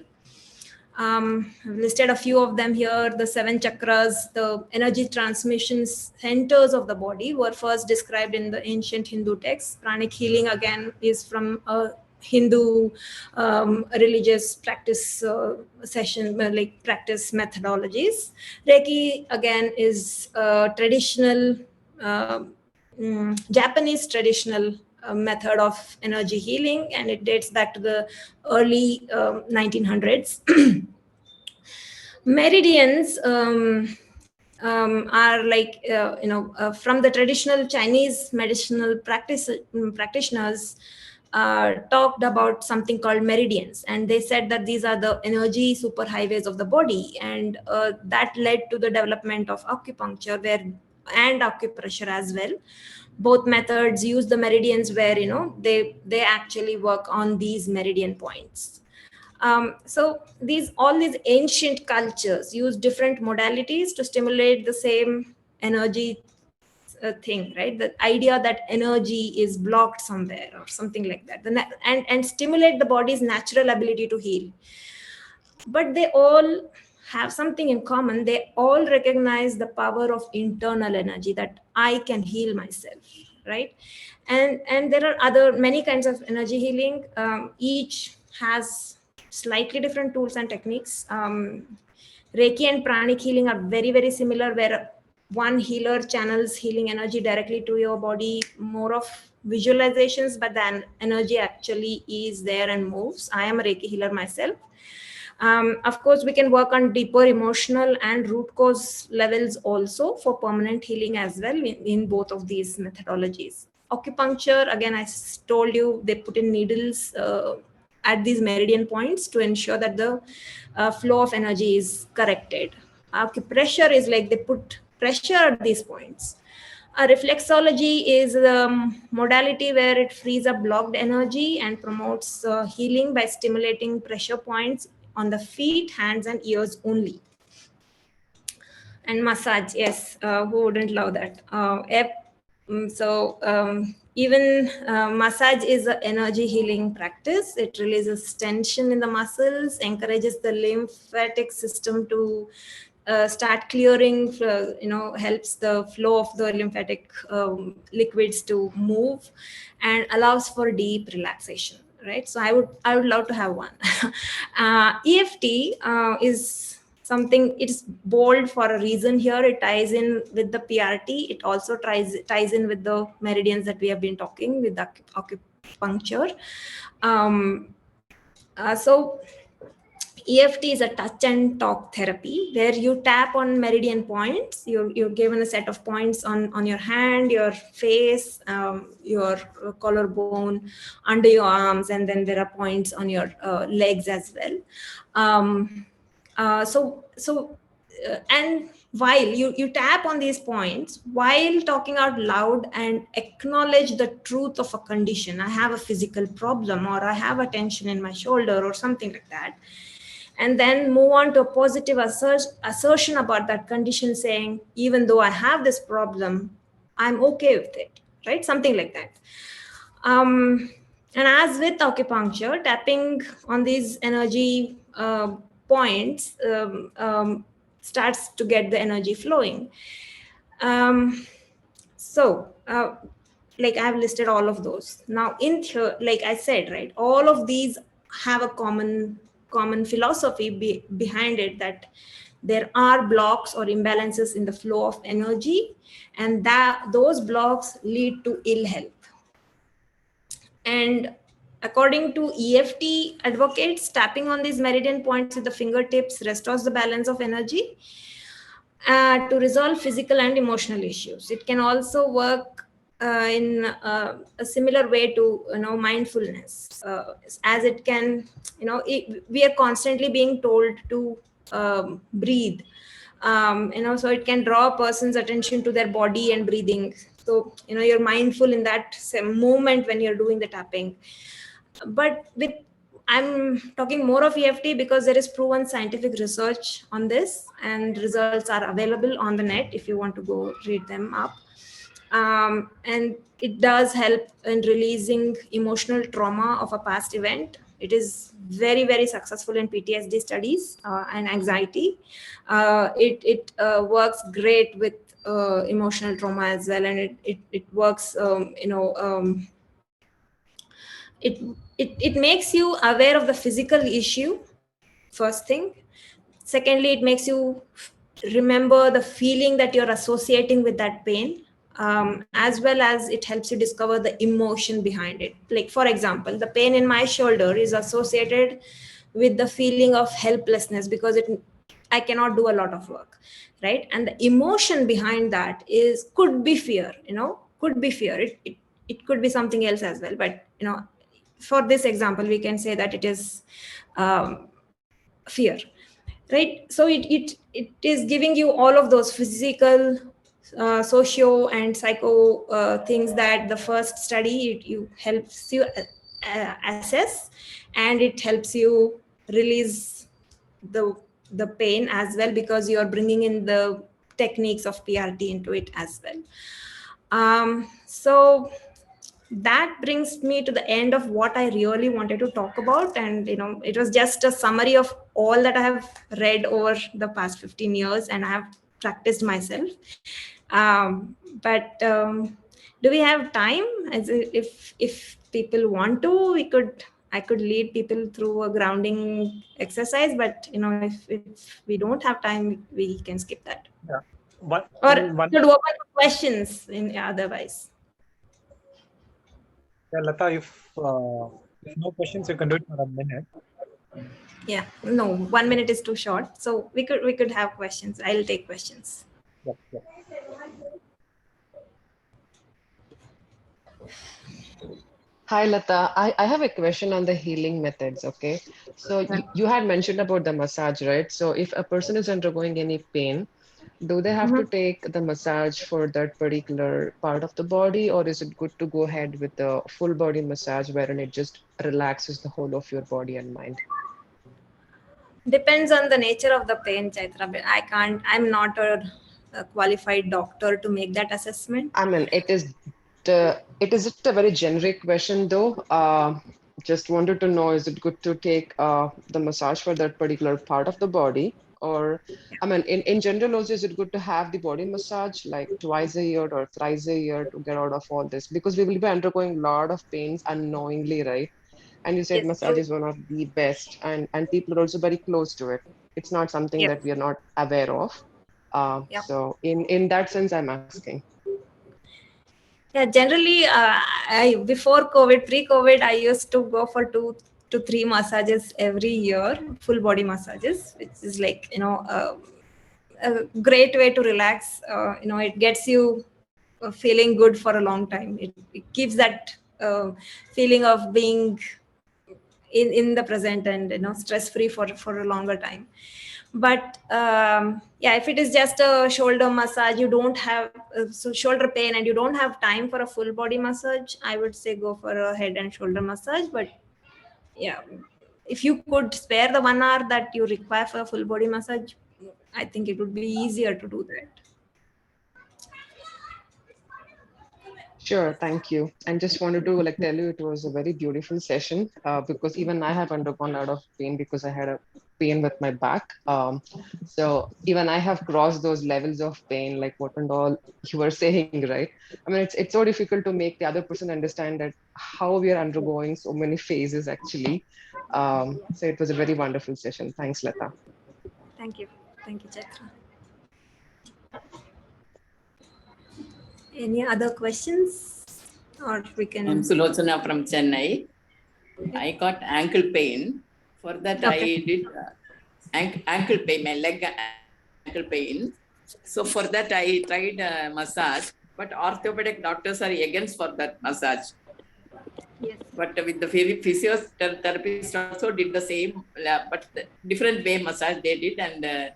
I've listed a few of them here. The 7 chakras, the energy transmission centers of the body, were first described in the ancient Hindu texts. Pranic healing again is from a Hindu religious practice like practice methodologies. Reiki again is traditional Japanese traditional method of energy healing, and it dates back to the early 1900s. Meridians are like from the traditional Chinese medicinal practitioners talked about something called meridians, and they said that these are the energy superhighways of the body, and that led to the development of acupuncture and acupressure as well. Both methods use the meridians where they actually work on these meridian points. So all these ancient cultures use different modalities to stimulate the same energy thing, right? The idea that energy is blocked somewhere or something like that, and stimulate the body's natural ability to heal. But they all have something in common. They all recognize the power of internal energy, that I can heal myself, right? And there are many kinds of energy healing. Each has slightly different tools and techniques. Reiki and pranic healing are very, very similar, where one healer channels healing energy directly to your body, more of visualizations, but then energy actually is there and moves. I am a Reiki healer myself. Of course, we can work on deeper emotional and root cause levels also for permanent healing as well in both of these methodologies. Acupuncture, again, I told you, they put in needles at these meridian points to ensure that the flow of energy is corrected. Acupressure is like they put pressure at these points. A reflexology is a modality where it frees up blocked energy and promotes healing by stimulating pressure points on the feet, hands, and ears only. And massage, yes, who wouldn't love that? Even massage is an energy healing practice. It releases tension in the muscles, encourages the lymphatic system to start clearing, helps the flow of the lymphatic liquids to move, and allows for deep relaxation. Right. So I would love to have one. EFT is something, it's bold for a reason here. It ties in with the PRT. It also ties in with the meridians that we have been talking with the acupuncture. So EFT is a touch and talk therapy where you tap on meridian points. You're given a set of points on your hand, your face, your collarbone, under your arms, and then there are points on your legs as well. And while you tap on these points, while talking out loud and acknowledge the truth of a condition, I have a physical problem, or I have a tension in my shoulder, or something like that, and then move on to a positive assertion about that condition, saying, even though I have this problem, I'm okay with it, right? Something like that. And as with acupuncture, tapping on these energy points starts to get the energy flowing. Like I've listed all of those. Now, like I said, right, all of these have a common philosophy behind it, that there are blocks or imbalances in the flow of energy, and that those blocks lead to ill health. And according to EFT advocates, tapping on these meridian points with the fingertips restores the balance of energy to resolve physical and emotional issues. It can also work in a similar way to mindfulness, as it can, we are constantly being told to breathe, so it can draw a person's attention to their body and breathing. So you're mindful in that same moment when you're doing the tapping. But I'm talking more of EFT because there is proven scientific research on this, and results are available on the net if you want to go read them up. And it does help in releasing emotional trauma of a past event. It is very, very successful in PTSD studies and anxiety. It works great with emotional trauma as well, and it works. It makes you aware of the physical issue, first thing. Secondly, it makes you remember the feeling that you're associating with that pain, as well as it helps you discover the emotion behind it. Like, for example, the pain in my shoulder is associated with the feeling of helplessness because I cannot do a lot of work, right? And the emotion behind that could be fear, could be fear. It could be something else as well, but for this example, we can say that it is fear, right? So it is giving you all of those physical, socio and psycho things that the first study you helps you assess, and it helps you release the pain as well, because you are bringing in the techniques of PRT into it as well. So that brings me to the end of what I really wanted to talk about. And, it was just a summary of all that I have read over the past 15 years and I have practiced myself. But do we have time? If people want to, I could lead people through a grounding exercise, but, if we don't have time, we can skip that. Yeah. Could open questions otherwise. Yeah, Lata, if no questions, you can do it for a minute. Yeah, no, 1 minute is too short. So we could have questions. I'll take questions. Yeah. Hi, Lata. I have a question on the healing methods, okay? So you had mentioned about the massage, right? So if a person is undergoing any pain, do they have to take the massage for that particular part of the body, or is it good to go ahead with the full body massage wherein it just relaxes the whole of your body and mind? Depends on the nature of the pain, Chaitra. But I'm not a qualified doctor to make that assessment. I mean, it is just a very generic question though. Just wanted to know, is it good to take the massage for that particular part of the body? Or, I mean, in general also, is it good to have the body massage like twice a year or thrice a year to get out of all this? Because we will be undergoing a lot of pains unknowingly, right? And you said Yes, massage true. is one of the best, and people are also very close to it. It's not something Yes. that we are not aware of. Yeah. So in that sense, I'm asking. Yeah, generally, before COVID, pre-COVID, I used to go for 2 to 3 massages every year, full body massages, which is like, a great way to relax. It gets you feeling good for a long time. It keeps that feeling of being in the present and stress free for a longer time. But yeah, if it is just a shoulder massage, you don't have so shoulder pain and you don't have time for a full body massage, I would say go for a head and shoulder massage. But yeah, if you could spare the 1 hour that you require for a full body massage, I think it would be easier to do that. Sure, thank you. And just wanted to like tell you it was a very beautiful session because even I have undergone a lot of pain because I had a pain with my back. So even I have crossed those levels of pain, like what and all you were saying, right? I mean, it's so difficult to make the other person understand that how we are undergoing so many phases actually. So it was a very wonderful session. Thanks, Lata. Thank you. Thank you, Chaitra. Any other questions? Or we can... I'm Sulochana from Chennai. I got ankle pain. For that, Okay. I did ankle pain, my leg ankle pain. So for that, I tried massage, but orthopedic doctors are against for that massage. Yes. But with the physiotherapist also did the same, but the different way massage they did, and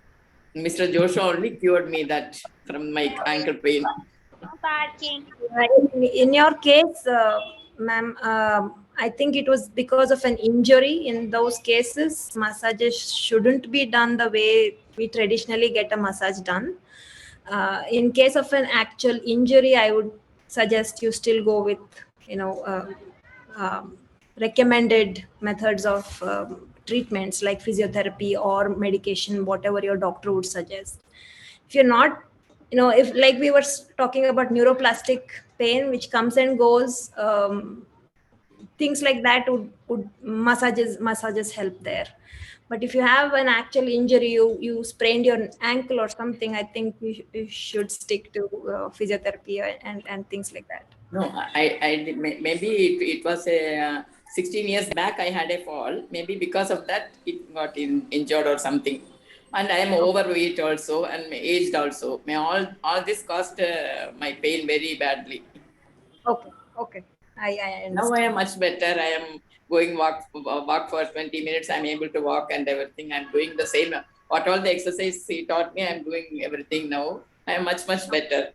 Mr. Joshua only cured me that from my ankle pain. In your case, ma'am, I think it was because of an injury. In those cases, massages shouldn't be done the way we traditionally get a massage done. In case of an actual injury, I would suggest you still go with, recommended methods of treatments like physiotherapy or medication, whatever your doctor would suggest. If you're not, if like we were talking about neuroplastic pain which comes and goes, things like that would massages help there. But if you have an actual injury, you sprained your ankle or something, I think we should stick to physiotherapy and things like that. No, I did, maybe it was a 16 years back I had a fall. Maybe because of that it got injured or something. And I am overweight also and aged also. All this caused my pain very badly. Okay. I understand. Now I am much better. I am going walk for 20 minutes. I'm able to walk and everything. I'm doing the same. What all the exercise he taught me, I'm doing everything now. I am much better.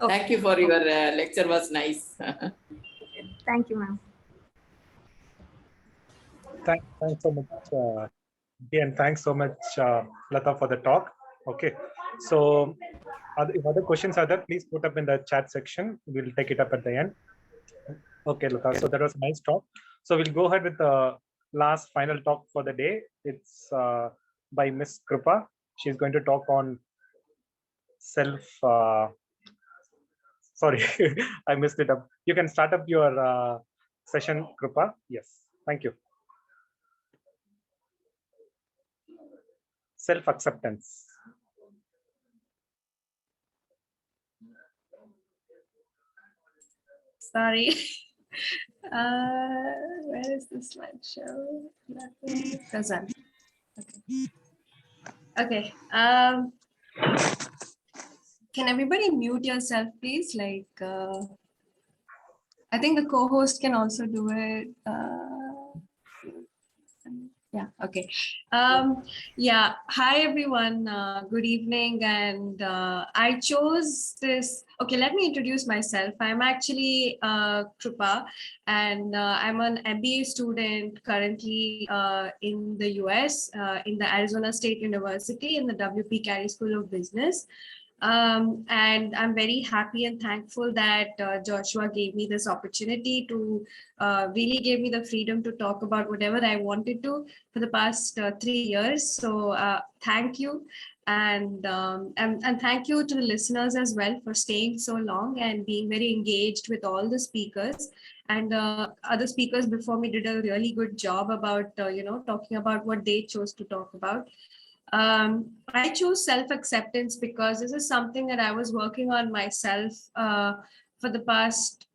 Okay. Thank you for your lecture. Was nice. Thank you, ma'am. Thanks so much, and thanks so much, Lata, for the talk. Okay, so if other questions are there, please put up in the chat section. We'll take it up at the end. Okay, Lata. So that was a nice talk. So we'll go ahead with the last final talk for the day. It's by Miss Krupa. She's going to talk on self. Sorry, I messed it up. You can start up your session, Krupa. Yes, thank you. Self-acceptance. Sorry. Where is the slideshow? Present. Okay. Can everybody mute yourself, please? Like, I think the co-host can also do it. Yeah, okay. Yeah, hi everyone. Good evening. And I chose this. Okay, let me introduce myself. I'm actually Krupa, and I'm an MBA student currently in the US, in the Arizona State University in the WP Carey School of Business. And I'm very happy and thankful that Joshua gave me this opportunity to really gave me the freedom to talk about whatever I wanted to for the past 3 years. So thank you. And thank you to the listeners as well for staying so long and being very engaged with all the speakers. And other speakers before me did a really good job about, talking about what they chose to talk about. I chose self-acceptance because this is something that I was working on myself for the past,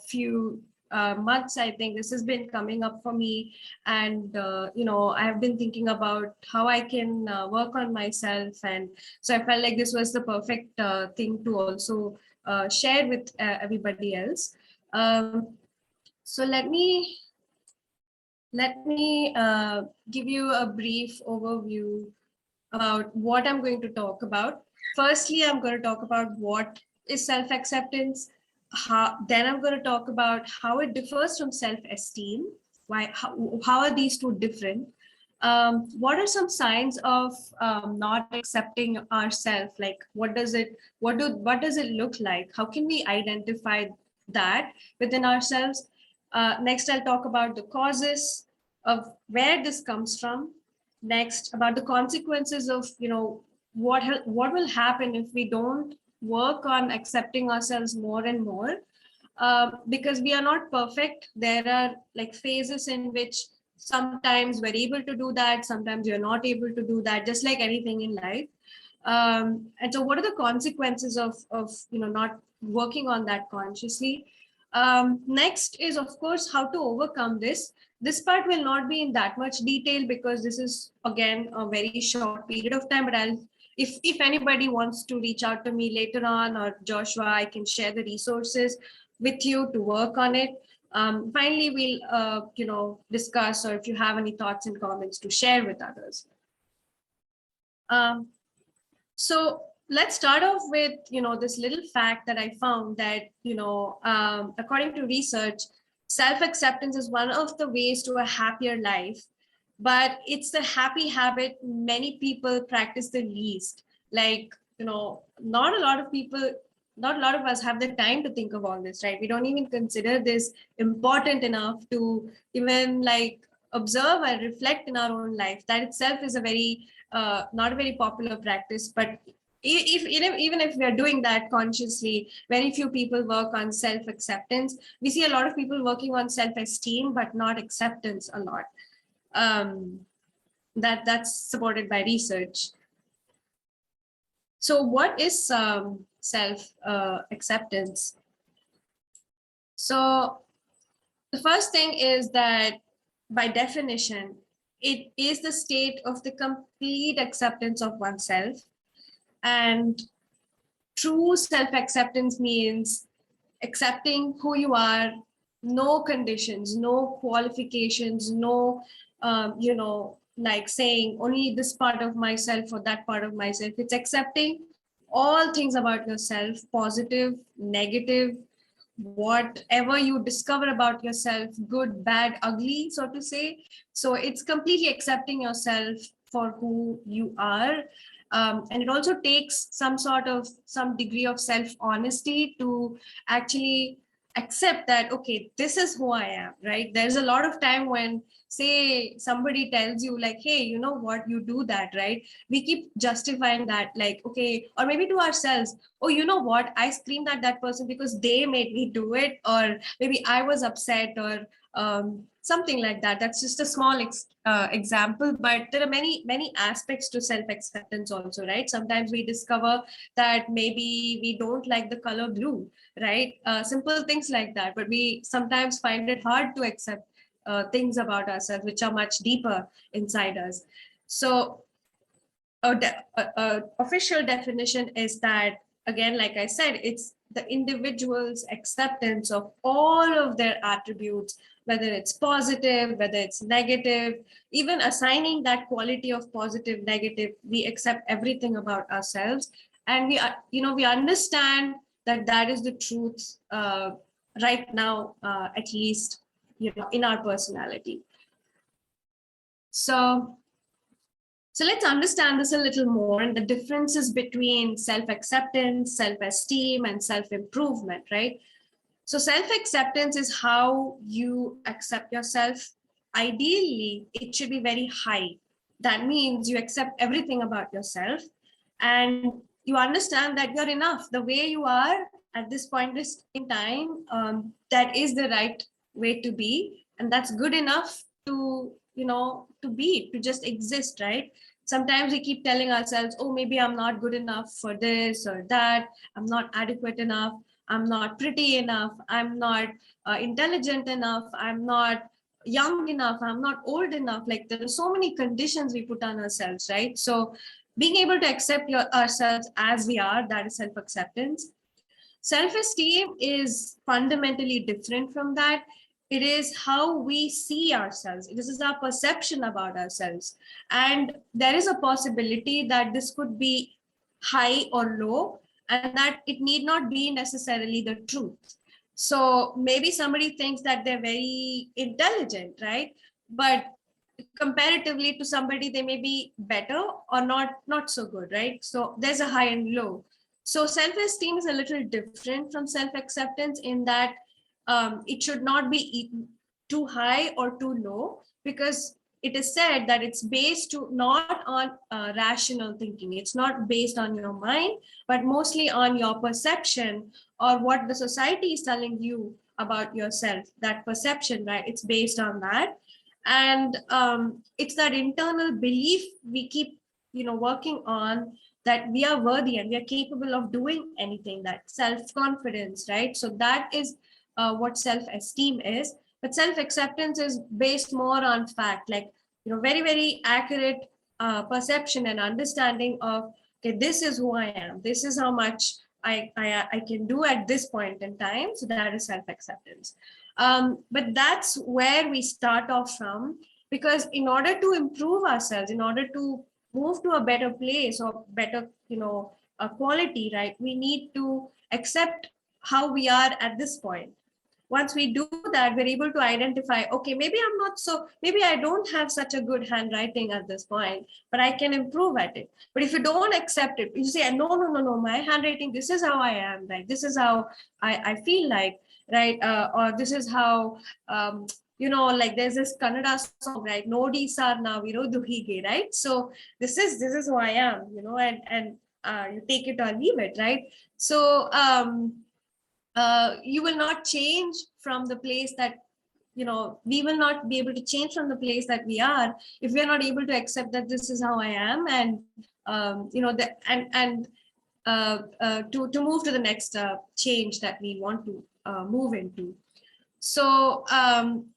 few months. I think this has been coming up for me, and I've been thinking about how I can work on myself, and so I felt like this was the perfect thing to also share with everybody else. So let me give you a brief overview about what I'm going to talk about. Firstly, I'm going to talk about what is self-acceptance. Then I'm going to talk about how it differs from self-esteem. How are these two different? What are some signs of not accepting ourselves? Like, what does it look like? How can we identify that within ourselves? Next, I'll talk about the causes of where this comes from. Next, about the consequences of, what will happen if we don't work on accepting ourselves more and more, because we are not perfect. There are like phases in which sometimes we're able to do that, sometimes you're not able to do that, just like anything in life. And so what are the consequences of not working on that consciously? Next is, of course, how to overcome this. This part will not be in that much detail because this is, again, a very short period of time, but if anybody wants to reach out to me later on, or Joshua, I can share the resources with you to work on it. Finally, we'll discuss, or if you have any thoughts and comments to share with others. So let's start off with, this little fact that I found that, according to research, self-acceptance is one of the ways to a happier life, but it's the happy habit many people practice the least. Like, not a lot of us have the time to think of all this, right? We don't even consider this important enough to even like observe and reflect in our own life. That itself is a very not a very popular practice, but even if we are doing that consciously, very few people work on self-acceptance. We see a lot of people working on self-esteem, but not acceptance a lot. That's supported by research. So what is self-acceptance? So the first thing is that, by definition, it is the state of the complete acceptance of oneself. And true self-acceptance means accepting who you are, no conditions, no qualifications, no, like saying only this part of myself or that part of myself. It's accepting all things about yourself, positive, negative, whatever you discover about yourself, good, bad, ugly, so to say. So it's completely accepting yourself for who you are. And it also takes some degree of self-honesty to actually accept that, okay, this is who I am, right? There's a lot of time when, say, somebody tells you like, hey, you know what, you do that, right? We keep justifying that, like, okay, or maybe to ourselves, oh, you know what, I screamed at that person because they made me do it, or maybe I was upset, or something like that. That's just a small example, but there are many aspects to self-acceptance also, right? Sometimes we discover that maybe we don't like the color blue, right? Simple things like that, but we sometimes find it hard to accept things about ourselves which are much deeper inside us. So official definition is that, again, like I said, it's the individual's acceptance of all of their attributes, whether it's positive, whether it's negative, even assigning that quality of positive, negative, we accept everything about ourselves. And we understand that that is the truth right now, at least, in our personality. So let's understand this a little more, and the differences between self-acceptance, self-esteem, and self-improvement, right? So self-acceptance is how you accept yourself. Ideally, it should be very high. That means you accept everything about yourself, and you understand that you're enough the way you are at this point in time. That is the right way to be, and that's good enough to to just exist, right? Sometimes we keep telling ourselves, oh, maybe I'm not good enough for this or that, I'm not adequate enough, I'm not pretty enough, I'm not intelligent enough, I'm not young enough, I'm not old enough. Like, there are so many conditions we put on ourselves, right? So being able to accept ourselves as we are, that is self-acceptance. Self-esteem is fundamentally different from that. It is how we see ourselves. This is our perception about ourselves. And there is a possibility that this could be high or low, and that it need not be necessarily the truth. So maybe somebody thinks that they're very intelligent, right? But comparatively to somebody, they may be better or not so good, right? So there's a high and low. So self-esteem is a little different from self-acceptance in that it should not be too high or too low, because it is said that it's based not on rational thinking. It's not based on your mind, but mostly on your perception or what the society is telling you about yourself. That perception, right? It's based on that. And it's that internal belief we keep working on, that we are worthy and we are capable of doing anything, that self-confidence, right? So that is what self-esteem is. But self-acceptance is based more on fact, like very, very accurate perception and understanding of, okay, this is who I am, this is how much I can do at this point in time. So that is self-acceptance. But that's where we start off from, because in order to improve ourselves, in order to move to a better place or better quality, right, we need to accept how we are at this point. Once we do that, we're able to identify, okay, maybe I don't have such a good handwriting at this point, but I can improve at it. But if you don't accept it, you say, no, my handwriting, this is how I am, right? This is how I feel like, right? Or this is how, like there's this Kannada song, right? Nodi sar na virodu hige, right? So this is who I am, and you take it or leave it, right? So you will not change from the place that, we will not be able to change from the place that we are if we are not able to accept that this is how I am, and to move to the next change that we want to move into. So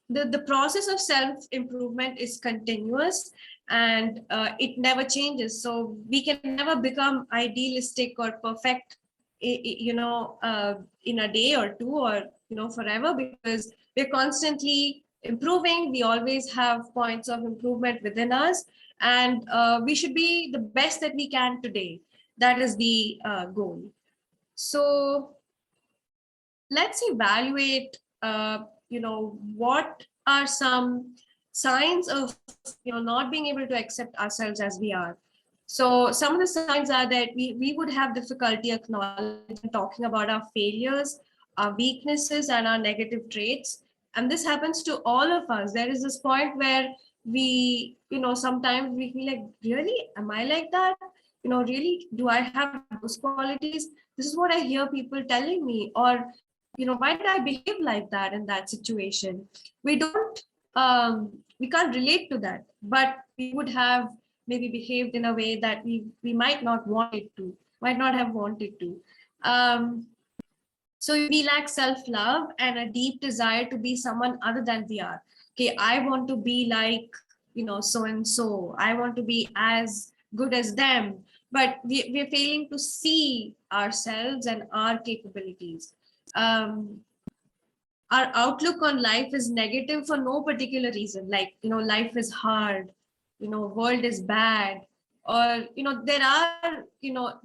the process of self-improvement is continuous, and it never changes. So we can never become idealistic or perfect, in a day or two, or forever, because we're constantly improving. We always have points of improvement within us, and we should be the best that we can today. That is the goal. So let's evaluate what are some signs of not being able to accept ourselves as we are. So some of the signs are that we would have difficulty acknowledging and talking about our failures, our weaknesses, and our negative traits. And this happens to all of us. There is this point where we, sometimes we feel like, really, am I like that? Really, do I have those qualities? This is what I hear people telling me. Or, why did I behave like that in that situation? We can't relate to that, but we would have maybe behaved in a way that we might not have wanted to. So we lack self-love and a deep desire to be someone other than we are. Okay, I want to be like, so and so. I want to be as good as them. but we're failing to see ourselves and our capabilities. Our outlook on life is negative for no particular reason, like, life is hard, world is bad, or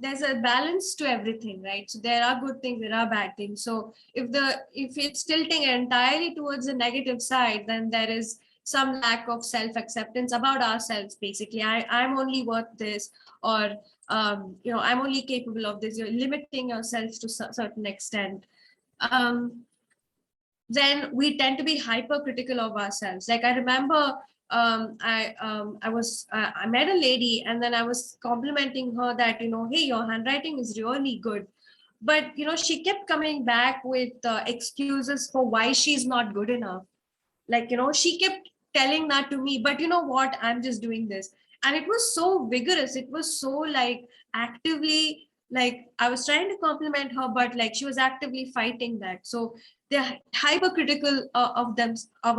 there's a balance to everything, right? So there are good things, there are bad things. So if it's tilting entirely towards the negative side, then there is some lack of self-acceptance about ourselves. Basically, I'm only worth this, or I'm only capable of this. You're limiting yourself to a certain extent. Then we tend to be hypercritical of ourselves. Like, I remember I met a lady, and then I was complimenting her that, hey, your handwriting is really good. But, she kept coming back with excuses for why she's not good enough. Like, she kept telling that to me, but you know what, I'm just doing this. And it was so vigorous. It was so like actively, like, I was trying to compliment her, but like she was actively fighting that. So they're hypercritical of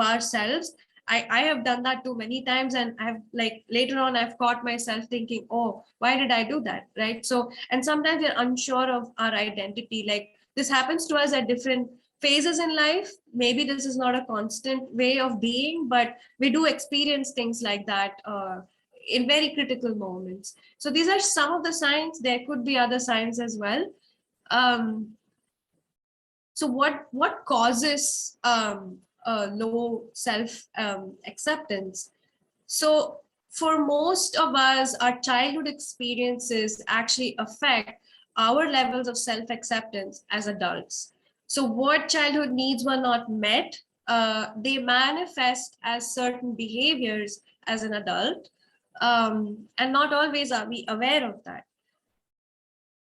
ourselves. I have done that too many times, and I've, like, later on I've caught myself thinking, oh, why did I do that, right? So, and sometimes we're unsure of our identity. Like, this happens to us at different phases in life. Maybe this is not a constant way of being, but we do experience things like that in very critical moments. So these are some of the signs. There could be other signs as well. So what causes low self acceptance? So for most of us, our childhood experiences actually affect our levels of self acceptance as adults. So what childhood needs were not met, they manifest as certain behaviors as an adult, and not always are we aware of that.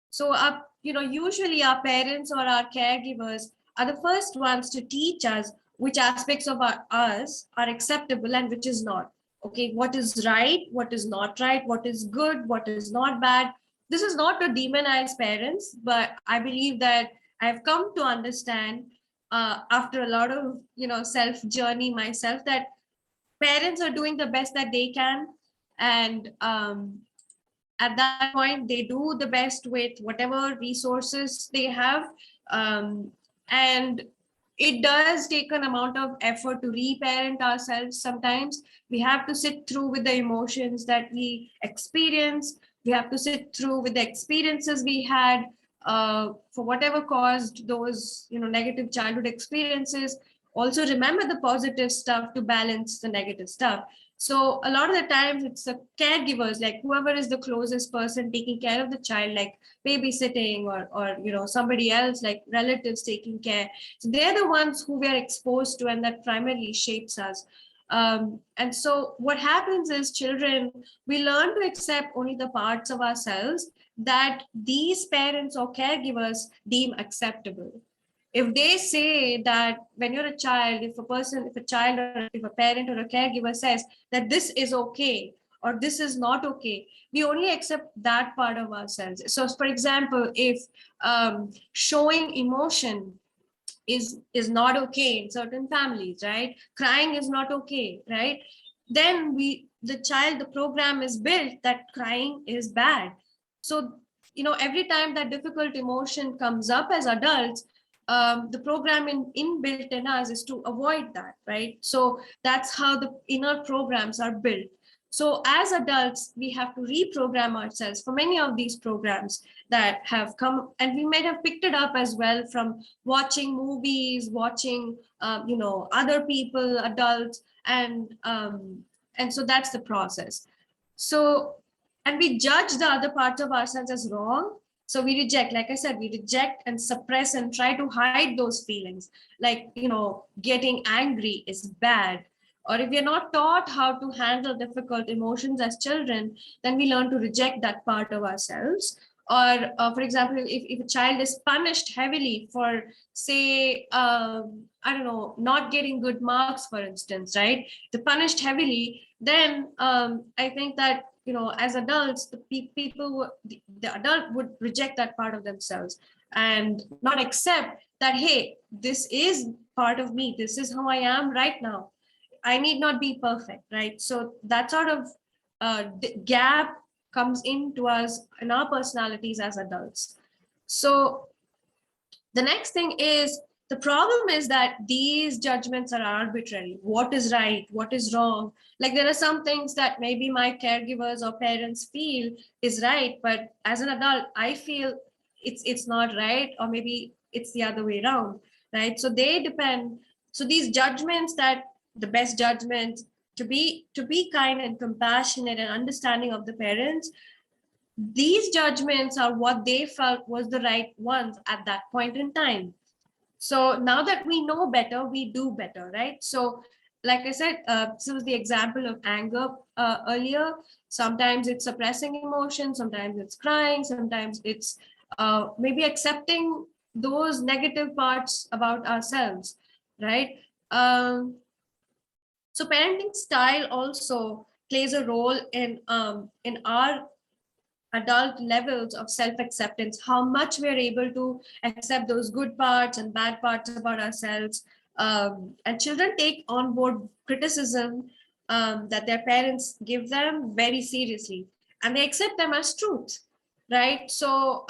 So usually our parents or our caregivers are the first ones to teach us which aspects of us are acceptable and which is not. Okay, what is right, what is not right, what is good, what is not bad. This is not to demonize parents, but I believe that I've come to understand after a lot of self journey myself, that parents are doing the best that they can, and at that point they do the best with whatever resources they have, and it does take an amount of effort to reparent ourselves. Sometimes we have to sit through with the emotions that we experience. We have to sit through with the experiences we had for whatever caused those negative childhood experiences. Also remember the positive stuff to balance the negative stuff. So a lot of the times it's the caregivers, like whoever is the closest person taking care of the child, like babysitting or somebody else, like relatives taking care. So they're the ones who we are exposed to, and that primarily shapes us. And so what happens is, children, we learn to accept only the parts of ourselves that these parents or caregivers deem acceptable. If they say that when you're a child, if a child or if a parent or a caregiver says that this is okay or this is not okay, we only accept that part of ourselves. So for example, if showing emotion is not okay in certain families, right? Crying is not okay, right? Then the program is built that crying is bad. So every time that difficult emotion comes up as adults, the program inbuilt in us is to avoid that, right? So that's how the inner programs are built. So as adults, we have to reprogram ourselves for many of these programs that have come, and we might have picked it up as well from watching movies, watching other people, adults, and so that's the process. So, and we judge the other parts of ourselves as wrong. So we reject, like I said, we reject and suppress and try to hide those feelings. Like, getting angry is bad. Or if we're not taught how to handle difficult emotions as children, then we learn to reject that part of ourselves. Or for example, if a child is punished heavily for, say, I don't know, not getting good marks, for instance, right? They're punished heavily, then I think that as adults, the adult would reject that part of themselves and not accept that, hey, this is part of me. This is how I am right now. I need not be perfect, right? So that sort of gap comes into us in our personalities as adults. So the next thing is, the problem is that these judgments are arbitrary. What is right? What is wrong? Like there are some things that maybe my caregivers or parents feel is right, but as an adult, I feel it's not right, or maybe it's the other way around, right? So they depend. So these judgments, that the best judgment to be kind and compassionate and understanding of the parents, these judgments are what they felt was the right ones at that point in time. So now that we know better, we do better, right? So like I said, this was the example of anger earlier. Sometimes it's suppressing emotion, sometimes it's crying, sometimes it's maybe accepting those negative parts about ourselves, right? So parenting style also plays a role in our adult levels of self-acceptance, how much we're able to accept those good parts and bad parts about ourselves. And children take on board criticism that their parents give them very seriously, and they accept them as truth, right? So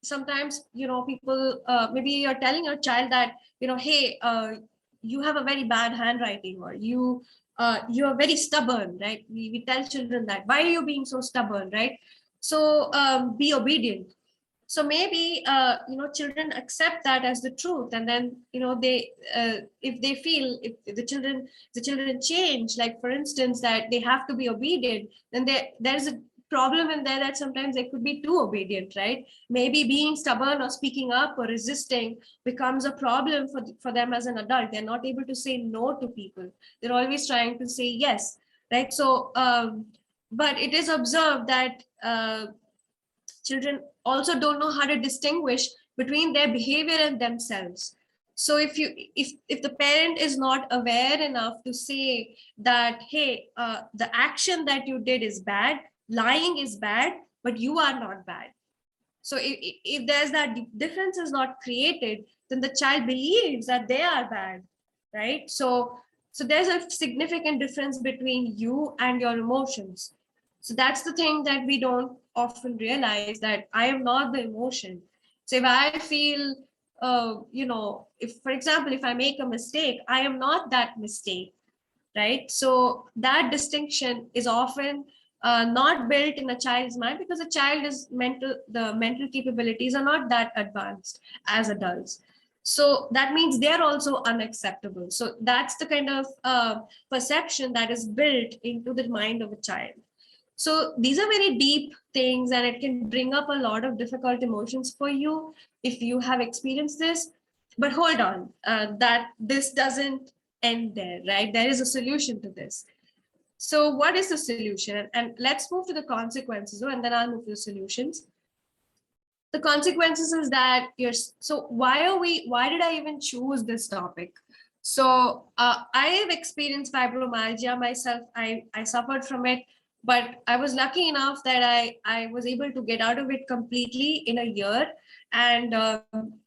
sometimes, people, maybe you're telling your child that, hey, you have a very bad handwriting, or you are very stubborn, right? We tell children that, why are you being so stubborn, right? So be obedient. So maybe children accept that as the truth, and then they if they feel, if the children change, like for instance that they have to be obedient, then there's a problem in there that sometimes they could be too obedient, right? Maybe being stubborn or speaking up or resisting becomes a problem for them as an adult. They're not able to say no to people. They're always trying to say yes, right? So but it is observed that children also don't know how to distinguish between their behavior and themselves. So if the parent is not aware enough to say that, hey, the action that you did is bad, lying is bad, but you are not bad. So if there's that difference is not created, then the child believes that they are bad, right? So there's a significant difference between you and your emotions. So that's the thing that we don't often realize, that I am not the emotion. So if I feel, if, for example, if I make a mistake, I am not that mistake, right? So that distinction is often not built in a child's mind, because a child is the mental capabilities are not that advanced as adults. So that means they're also unacceptable. So that's the kind of perception that is built into the mind of a child. So these are very deep things, and it can bring up a lot of difficult emotions for you if you have experienced this. But hold on, that this doesn't end there, right? There is a solution to this. So what is the solution? And let's move to the consequences, and then I'll move to the solutions. The consequences is that why did I even choose this topic? So I have experienced fibromyalgia myself. I suffered from it, but I was lucky enough that I was able to get out of it completely in a year. And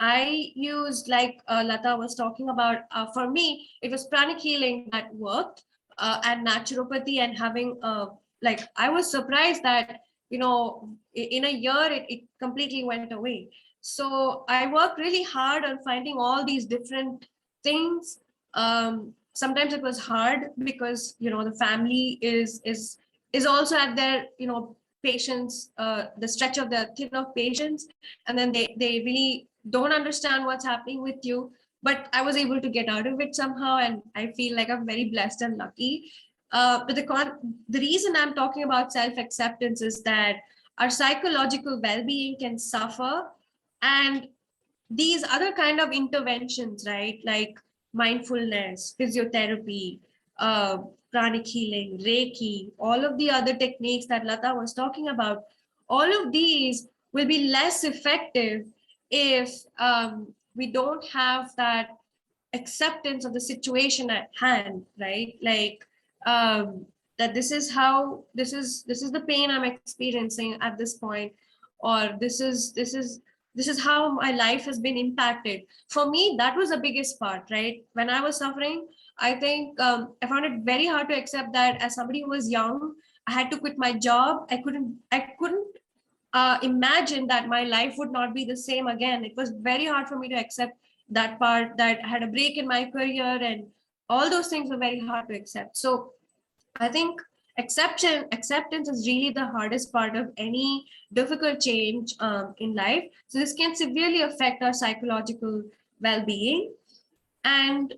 I used, like Lata was talking about, for me, it was pranic healing that worked, and naturopathy, and having, I was surprised that, in a year, it completely went away. So I worked really hard on finding all these different things. Sometimes it was hard because, the family is also at their, patience, the stretch of the thin of patience, and then they really don't understand what's happening with you. But I was able to get out of it somehow, and I feel like I'm very blessed and lucky. But the reason I'm talking about self-acceptance is that our psychological well-being can suffer, and these other kind of interventions, right, like mindfulness, physiotherapy, pranic healing, Reiki, all of the other techniques that Lata was talking about, all of these will be less effective if we don't have that acceptance of the situation at hand, right? Like that this is the pain I'm experiencing at this point, or this is how my life has been impacted. For me, that was the biggest part, right? When I was suffering, I think I found it very hard to accept that as somebody who was young, I had to quit my job. I couldn't imagine that my life would not be the same again. It was very hard for me to accept that part, that I had a break in my career, and all those things were very hard to accept. So I think acceptance is really the hardest part of any difficult change in life. So this can severely affect our psychological well-being. And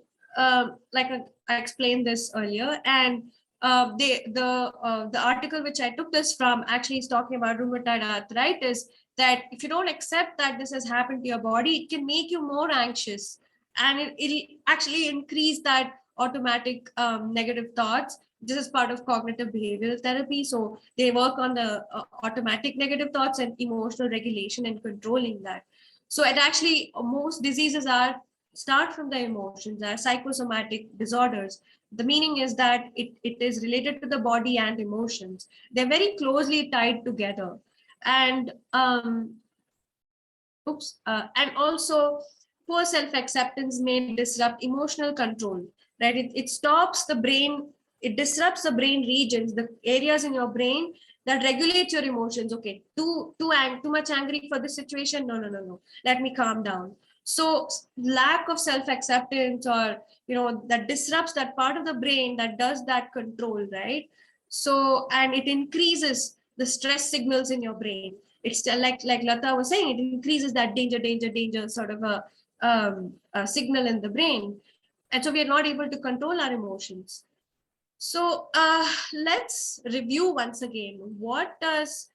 like I explained this earlier, and the article which I took this from actually is talking about rheumatoid arthritis, that if you don't accept that this has happened to your body, it can make you more anxious, and it'll actually increase that automatic negative thoughts. This is part of cognitive behavioral therapy. So they work on the automatic negative thoughts and emotional regulation and controlling that. So it actually, most diseases start from the emotions, are psychosomatic disorders. The meaning is that it is related to the body and emotions. They're very closely tied together. And and also poor self-acceptance may disrupt emotional control, right? It stops the brain, it disrupts the brain regions, the areas in your brain that regulate your emotions. Okay, too much angry for this situation. No. Let me calm down. So lack of self-acceptance, or that disrupts that part of the brain that does that control, right? So, and it increases the stress signals in your brain. It's like Lata was saying, it increases that danger sort of a signal in the brain, and so we are not able to control our emotions. So let's review once again, what does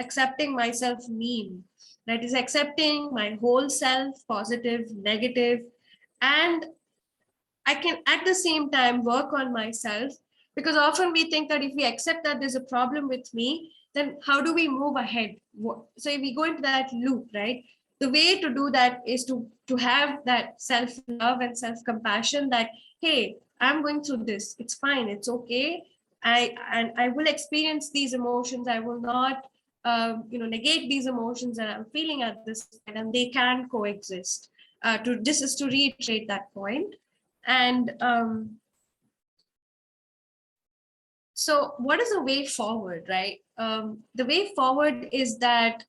accepting myself mean? That is accepting my whole self, positive, negative, and I can at the same time work on myself, because often we think that if we accept that there's a problem with me, then how do we move ahead? So if we go into that loop, right? The way to do that is to have that self-love and self-compassion, that, hey, I'm going through this. It's fine. It's okay. I will experience these emotions. I will not negate these emotions that I'm feeling at this point, and they can coexist. This is to reiterate that point. And so what is the way forward, right? The way forward is that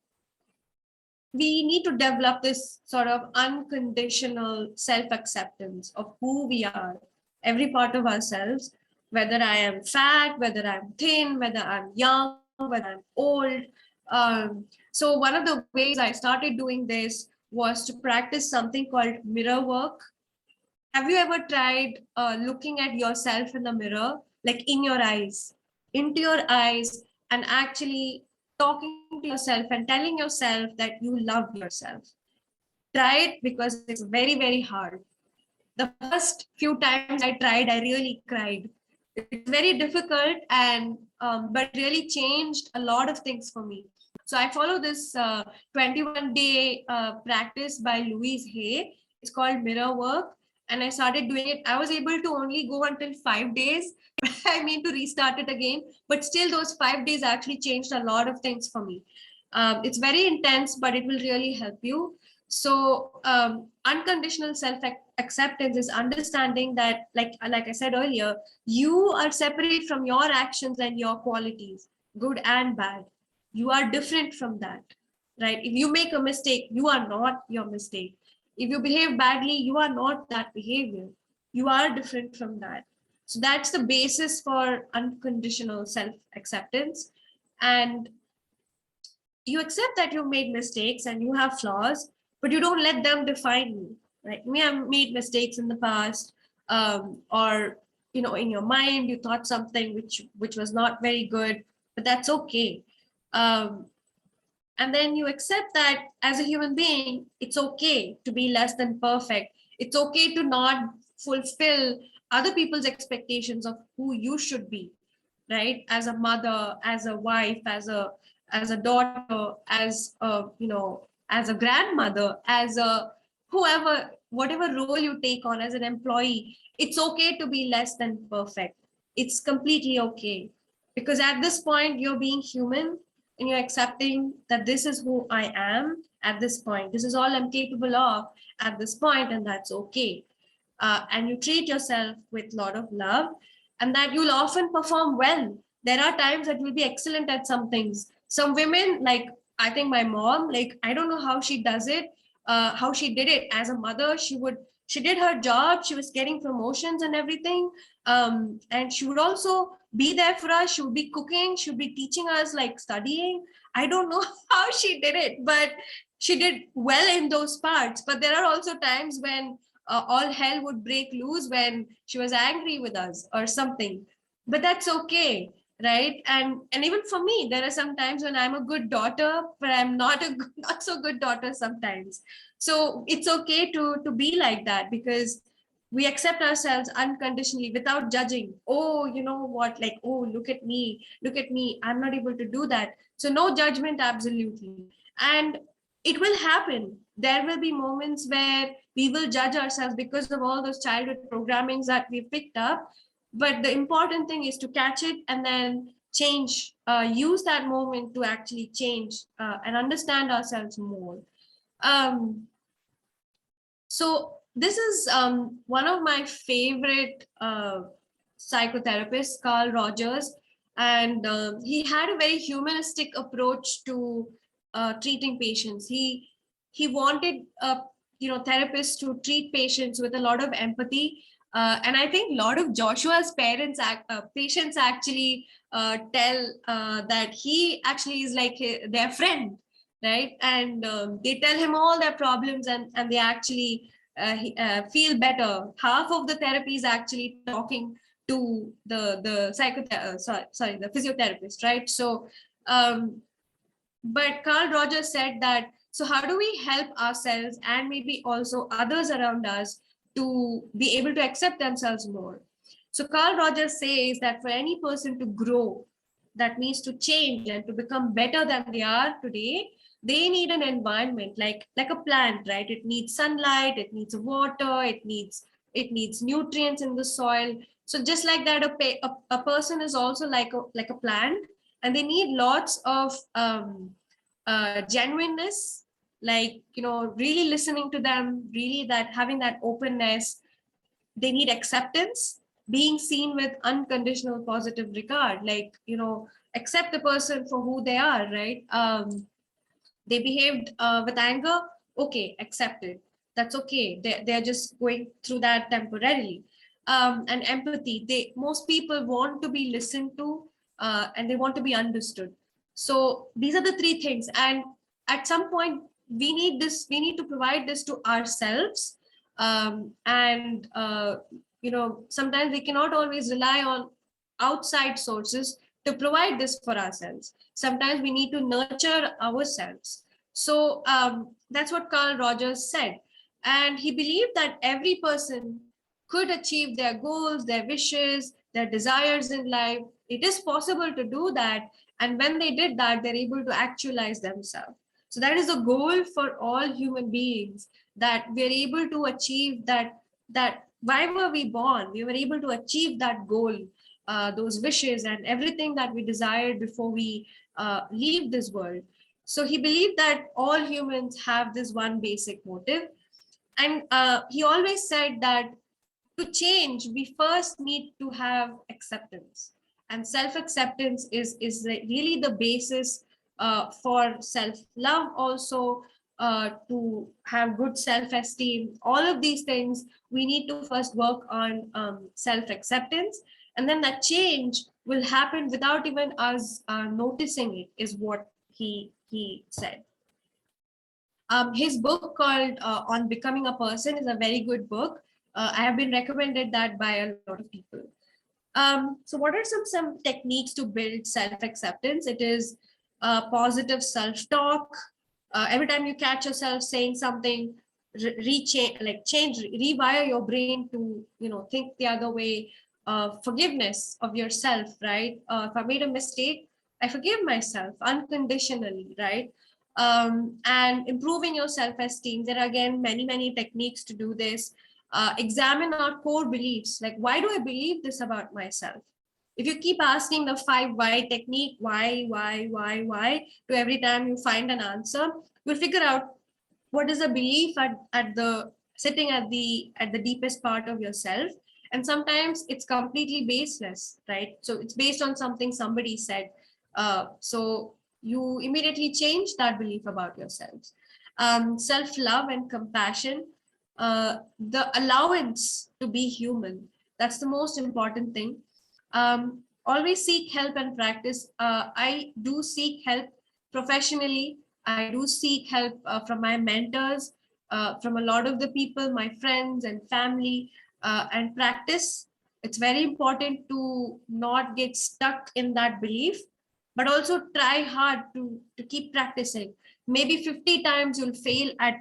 we need to develop this sort of unconditional self-acceptance of who we are, every part of ourselves, whether I am fat, whether I'm thin, whether I'm young, whether I'm old. So one of the ways I started doing this was to practice something called mirror work. Have you ever tried looking at yourself in the mirror, like in your eyes, into your eyes, and actually talking to yourself and telling yourself that you love yourself? Try it, because it's very, very hard. The first few times I tried, I really cried. It's very difficult, and but really changed a lot of things for me. So I follow this 21-day practice by Louise Hay. It's called mirror work. And I started doing it. I was able to only go until 5 days. I mean, to restart it again. But still, those 5 days actually changed a lot of things for me. It's very intense, but it will really help you. So unconditional self-acceptance is understanding that, like I said earlier, you are separate from your actions and your qualities, good and bad. You are different from that, right? If you make a mistake, you are not your mistake. If you behave badly, you are not that behavior. You are different from that. So that's the basis for unconditional self-acceptance. And you accept that you made mistakes and you have flaws, but you don't let them define you, right? You may have made mistakes in the past, or in your mind you thought something which was not very good, but that's okay. And then you accept that as a human being, it's okay to be less than perfect. It's okay to not fulfill other people's expectations of who you should be, right? As a mother, as a wife, as a daughter, as a grandmother, as a whoever, whatever role you take on as an employee, it's okay to be less than perfect. It's completely okay, because at this point you're being human, and you're accepting that this is who I am at this point. This is all I'm capable of at this point, and that's okay. And you treat yourself with a lot of love, and that you'll often perform well There are times that will be excellent at some things. Some women, like I think my mom, like I don't know how she does it, how she did it as a mother. She did her job. She was getting promotions and everything, and she would also be there for us. She would be cooking. She would be teaching us, like studying. I don't know how she did it, but she did well in those parts. But there are also times when all hell would break loose when she was angry with us or something. But that's okay, right? And even for me, there are some times when I'm a good daughter, but I'm not not so good daughter sometimes. So it's okay to be like that, because we accept ourselves unconditionally without judging. Oh, you know what, like, oh, look at me, I'm not able to do that. So no judgment, absolutely. And it will happen. There will be moments where we will judge ourselves because of all those childhood programmings that we picked up. But the important thing is to catch it and then change, use that moment to actually change and understand ourselves more. So this is one of my favorite psychotherapists, Carl Rogers, and he had a very humanistic approach to treating patients. He wanted therapists to treat patients with a lot of empathy, and I think a lot of Joshua's patients actually tell that he actually is like their friend, right? And they tell him all their problems, and they actually feel better. Half of the therapy is actually talking to the the physiotherapist, right? So but Carl Rogers said that, so how do we help ourselves and maybe also others around us to be able to accept themselves more? So Carl Rogers says that for any person to grow, that means to change and to become better than they are today, they need an environment like a plant, right? It needs sunlight, it needs water, it needs nutrients in the soil. So just like that, a person is also like a plant, and they need lots of genuineness, like, you know, really listening to them, really that having that openness. They need acceptance, being seen with unconditional positive regard, like, you know, accept the person for who they are, right? They behaved with anger, okay, accept it, that's okay, they're just going through that temporarily. And empathy, most people want to be listened to, and they want to be understood. So these are the three things, and at some point we need to provide this to ourselves. And you know, sometimes we cannot always rely on outside sources to provide this for ourselves. Sometimes we need to nurture ourselves. So that's what Carl Rogers said. And he believed that every person could achieve their goals, their wishes, their desires in life. It is possible to do that. And when they did that, they're able to actualize themselves. So that is the goal for all human beings, that we're able to achieve that why were we born? We were able to achieve that goal, those wishes and everything that we desired before we leave this world. So he believed that all humans have this one basic motive. And he always said that to change, we first need to have acceptance. And self-acceptance is really the basis for self-love also, to have good self-esteem. All of these things, we need to first work on self-acceptance. And then that change will happen without even us noticing it, is what he said. His book called On Becoming a Person is a very good book. I have been recommended that by a lot of people. So what are some techniques to build self-acceptance? It is positive self-talk. Every time you catch yourself saying something, rewire your brain to, you know, think the other way. Forgiveness of yourself, right? If I made a mistake, I forgive myself unconditionally, right? And improving your self-esteem. There are again many techniques to do this. Examine our core beliefs, like, why do I believe this about myself? If you keep asking the 5 why technique, why, to every time you find an answer, you'll figure out what is a belief sitting at the deepest part of yourself. And sometimes it's completely baseless, right? So it's based on something somebody said. So you immediately change that belief about yourselves. Self-love and compassion, the allowance to be human, that's the most important thing. Always seek help and practice. I do seek help professionally. I do seek help from my mentors, from a lot of the people, my friends and family, and practice. It's very important to not get stuck in that belief, but also try hard to keep practicing. Maybe 50 times you'll fail at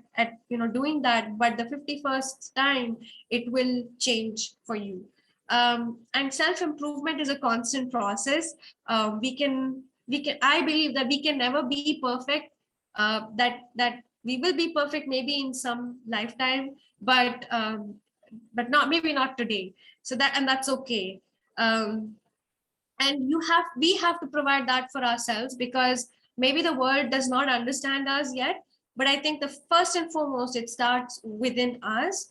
doing that, but the 51st time it will change for you. And self-improvement is a constant process. I believe that we can never be perfect. That we will be perfect maybe in some lifetime, but not, maybe not today. So that's okay. And we have to provide that for ourselves, because maybe the world does not understand us yet, but I think the first and foremost, it starts within us.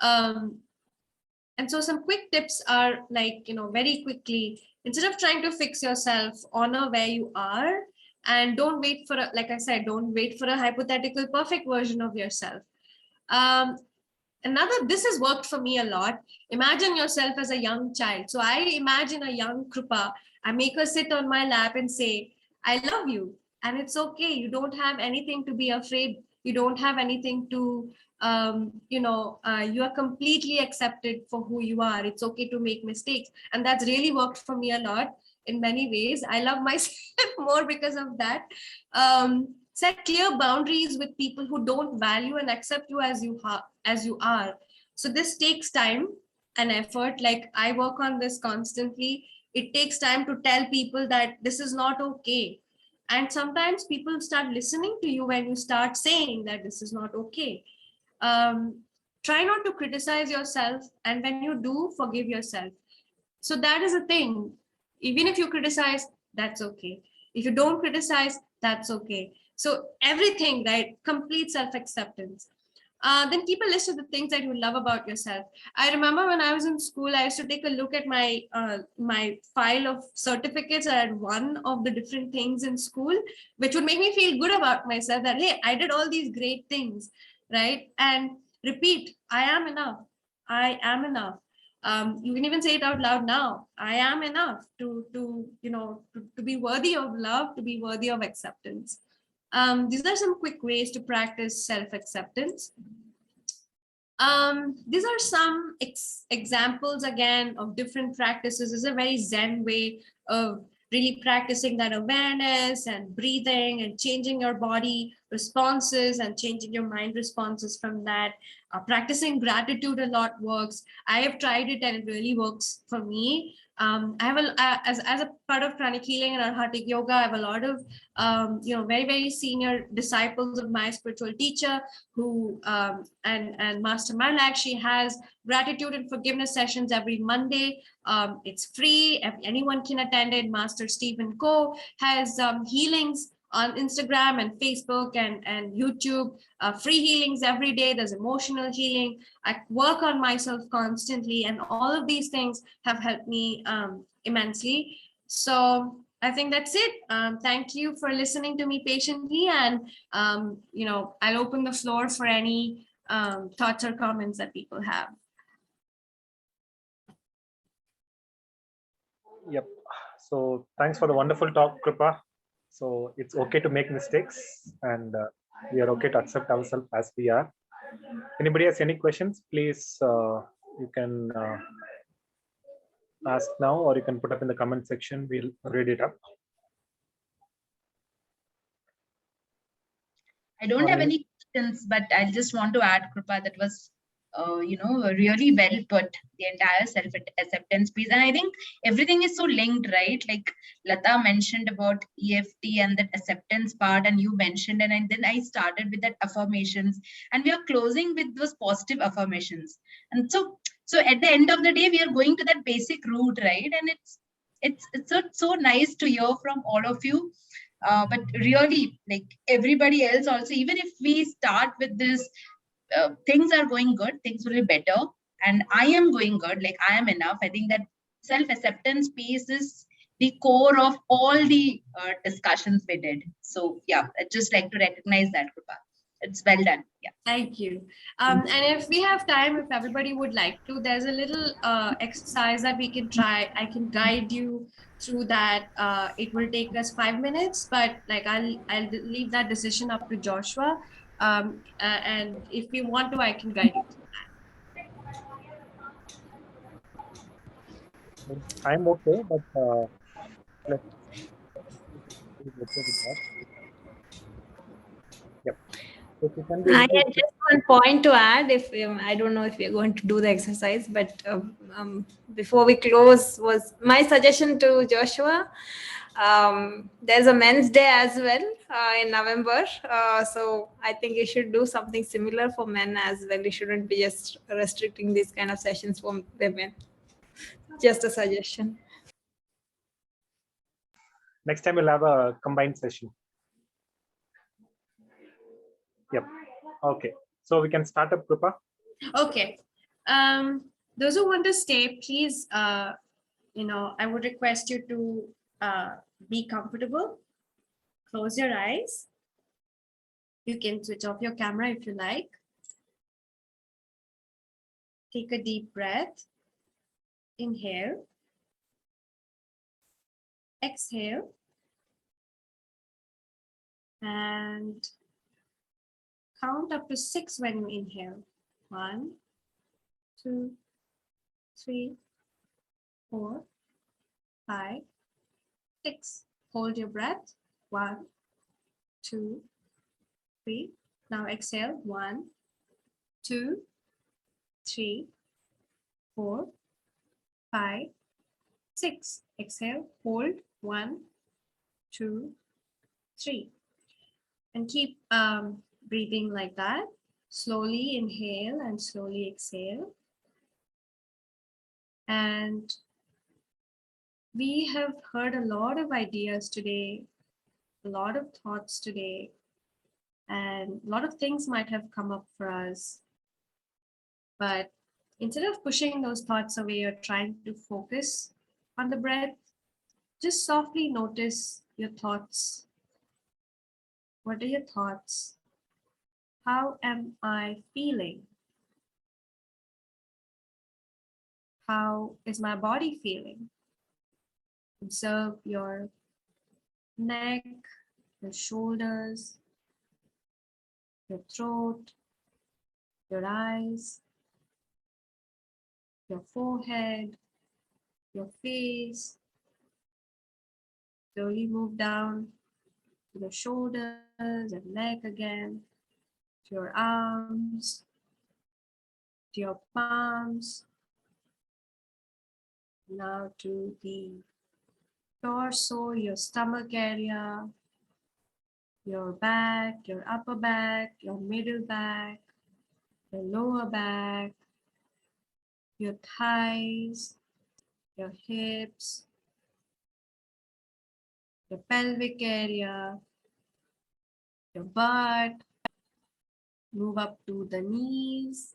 And so some quick tips are like, very quickly, instead of trying to fix yourself, honor where you are, and don't wait for like I said, don't wait for a hypothetical perfect version of yourself. This has worked for me a lot. Imagine yourself as a young child. So I imagine a young Krupa. I make her sit on my lap and say, I love you. And it's okay. You don't have anything to be afraid. You don't have anything to, you are completely accepted for who you are. It's okay to make mistakes. And that's really worked for me a lot in many ways. I love myself more because of that. Set clear boundaries with people who don't value and accept you as you are. So this takes time and effort. Like I work on this constantly. It takes time to tell people that this is not okay. And sometimes people start listening to you when you start saying that this is not okay. Try not to criticize yourself. And when you do, forgive yourself. So that is a thing. Even if you criticize, that's okay. If you don't criticize, that's okay. So everything, right? Complete self-acceptance. Then keep a list of the things that you love about yourself. I remember when I was in school, I used to take a look at my my file of certificates. I had one of the different things in school, which would make me feel good about myself, that, hey, I did all these great things, right? And repeat, I am enough. I am enough. You can even say it out loud now. I am enough to be worthy of love, to be worthy of acceptance. These are some quick ways to practice self-acceptance. These are some examples again of different practices. This is a very Zen way of really practicing that awareness and breathing and changing your body responses and changing your mind responses from that. Practicing gratitude a lot works. I have tried it and it really works for me. I have as a part of pranic healing and arhatic yoga, I have a lot of very, very senior disciples of my spiritual teacher who and Master Marlak. She has gratitude and forgiveness sessions every Monday. It's free. Anyone can attend it. Master Stephen Ko has healings on Instagram and Facebook and YouTube, free healings every day. There's emotional healing. I work on myself constantly, and all of these things have helped me immensely. So I think that's it. Thank you for listening to me patiently, and I'll open the floor for any thoughts or comments that people have. Yep. So thanks for the wonderful talk, Krupa. So it's okay to make mistakes, and we are okay to accept ourselves as we are. Anybody has any questions, please, you can ask now, or you can put up in the comment section. We'll read it up. I don't have any questions, but I just want to add, Krupa, that was really well put, the entire self-acceptance piece. And I think everything is so linked, right? Like Lata mentioned about EFT and that acceptance part, and you mentioned, and then I started with that affirmations, and we are closing with those positive affirmations. And so at the end of the day, we are going to that basic root, right? And it's so nice to hear from all of you. But really, like everybody else also, even if we start with this, things are going good, things will be better. and I am going good, like I am enough. I think that self-acceptance piece is the core of all the discussions we did. So yeah, I'd just like to recognize that, Krupa. It's well done. Yeah. Thank you. And if we have time, if everybody would like to, there's a little exercise that we can try. I can guide you through that. It will take us 5 minutes, but like I'll leave that decision up to Joshua. And if you want to, I can guide you. I'm okay, but let's go with that. Yep. So if you can be I able to- had just one point to add. If I don't know if we're going to do the exercise, but before we close, was my suggestion to Joshua. There's a Men's Day as well in November, so I think you should do something similar for men as well. You shouldn't be just restricting these kind of sessions for women. Just a suggestion. Next time we'll have a combined session. Yep. Okay. So we can start up, Krupa. Okay. Those who want to stay, please, I would request you to be comfortable. Close your eyes. You can switch off your camera if you like. Take a deep breath. Inhale. Exhale. And count up to 6 when you inhale. 1, 2, 3, 4, 5, 6. Hold your breath. 1, 2, 3. Now exhale. 1, 2, 3, 4, 5, 6. Exhale. Hold. 1, 2, 3. And keep breathing like that. Slowly inhale and slowly exhale. And we have heard a lot of ideas today, a lot of thoughts today, and a lot of things might have come up for us. But instead of pushing those thoughts away or trying to focus on the breath, just softly notice your thoughts. What are your thoughts? How am I feeling? How is my body feeling? Observe your neck, your shoulders, your throat, your eyes, your forehead, your face. Slowly move down to the shoulders and neck again, to your arms, to your palms. Now to the torso, your stomach area, your back, your upper back, your middle back, your lower back, your thighs, your hips, your pelvic area, your butt. Move up to the knees.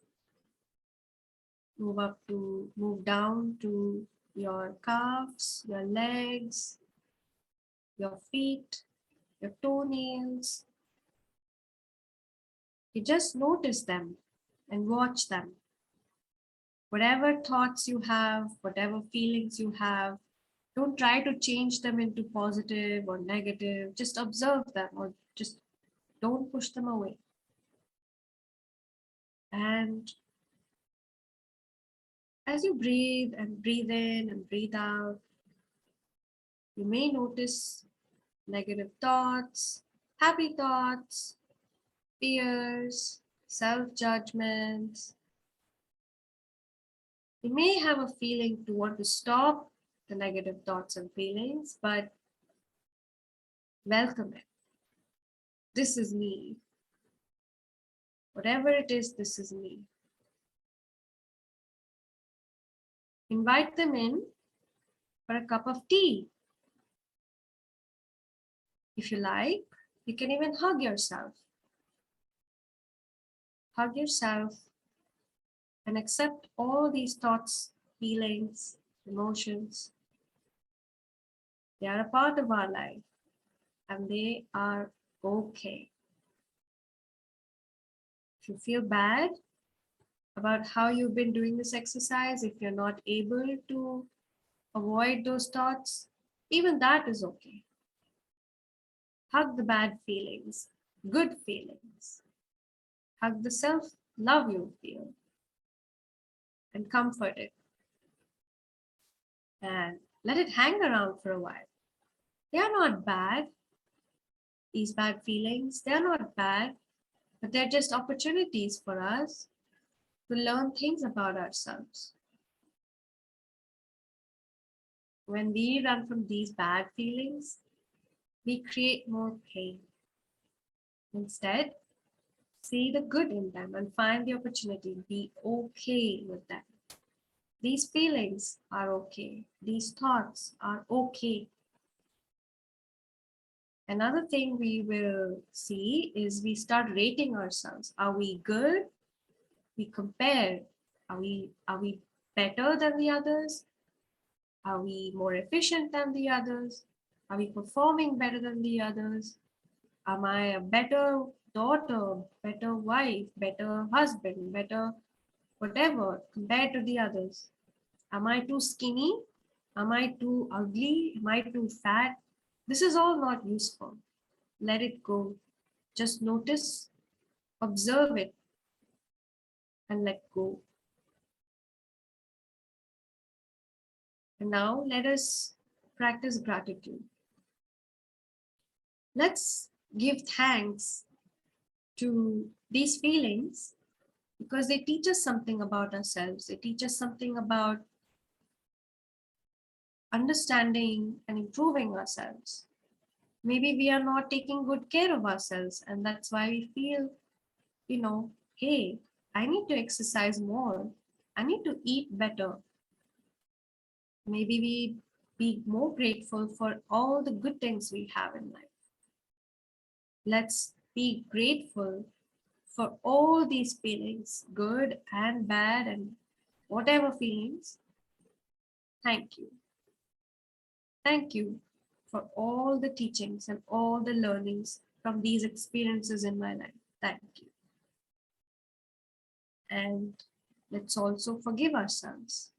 Move down to your calves, your legs, your feet, your toenails. You just notice them and watch them. Whatever thoughts you have, whatever feelings you have, don't try to change them into positive or negative. Just observe them or just don't push them away. And as you breathe and breathe in and breathe out, you may notice negative thoughts, happy thoughts, fears, self-judgments. You may have a feeling to want to stop the negative thoughts and feelings, but welcome it. This is me. Whatever it is, this is me. Invite them in for a cup of tea. If you like, you can even hug yourself. Hug yourself and accept all these thoughts, feelings, emotions. They are a part of our life and they are okay. If you feel bad about how you've been doing this exercise, if you're not able to avoid those thoughts, even that is okay. Hug the bad feelings, good feelings. Hug the self-love you feel and comfort it. And let it hang around for a while. They are not bad. These bad feelings, they're not bad, but they're just opportunities for us to learn things about ourselves. When we run from these bad feelings, we create more pain. Instead, see the good in them and find the opportunity. Be okay with them. These feelings are okay. These thoughts are okay. Another thing we will see is we start rating ourselves. Are we good? We compare. Are we better than the others? Are we more efficient than the others? Are we performing better than the others? Am I a better daughter, better wife, better husband, better whatever compared to the others? Am I too skinny? Am I too ugly? Am I too fat? This is all not useful. Let it go. Just notice, observe it, and let go. And now let us practice gratitude. Let's give thanks to these feelings because they teach us something about ourselves. They teach us something about understanding and improving ourselves. Maybe we are not taking good care of ourselves, and that's why we feel, hey, I need to exercise more. I need to eat better. Maybe we be more grateful for all the good things we have in life. Let's be grateful for all these feelings, good and bad and whatever feelings. Thank you. Thank you for all the teachings and all the learnings from these experiences in my life. Thank you. And let's also forgive ourselves.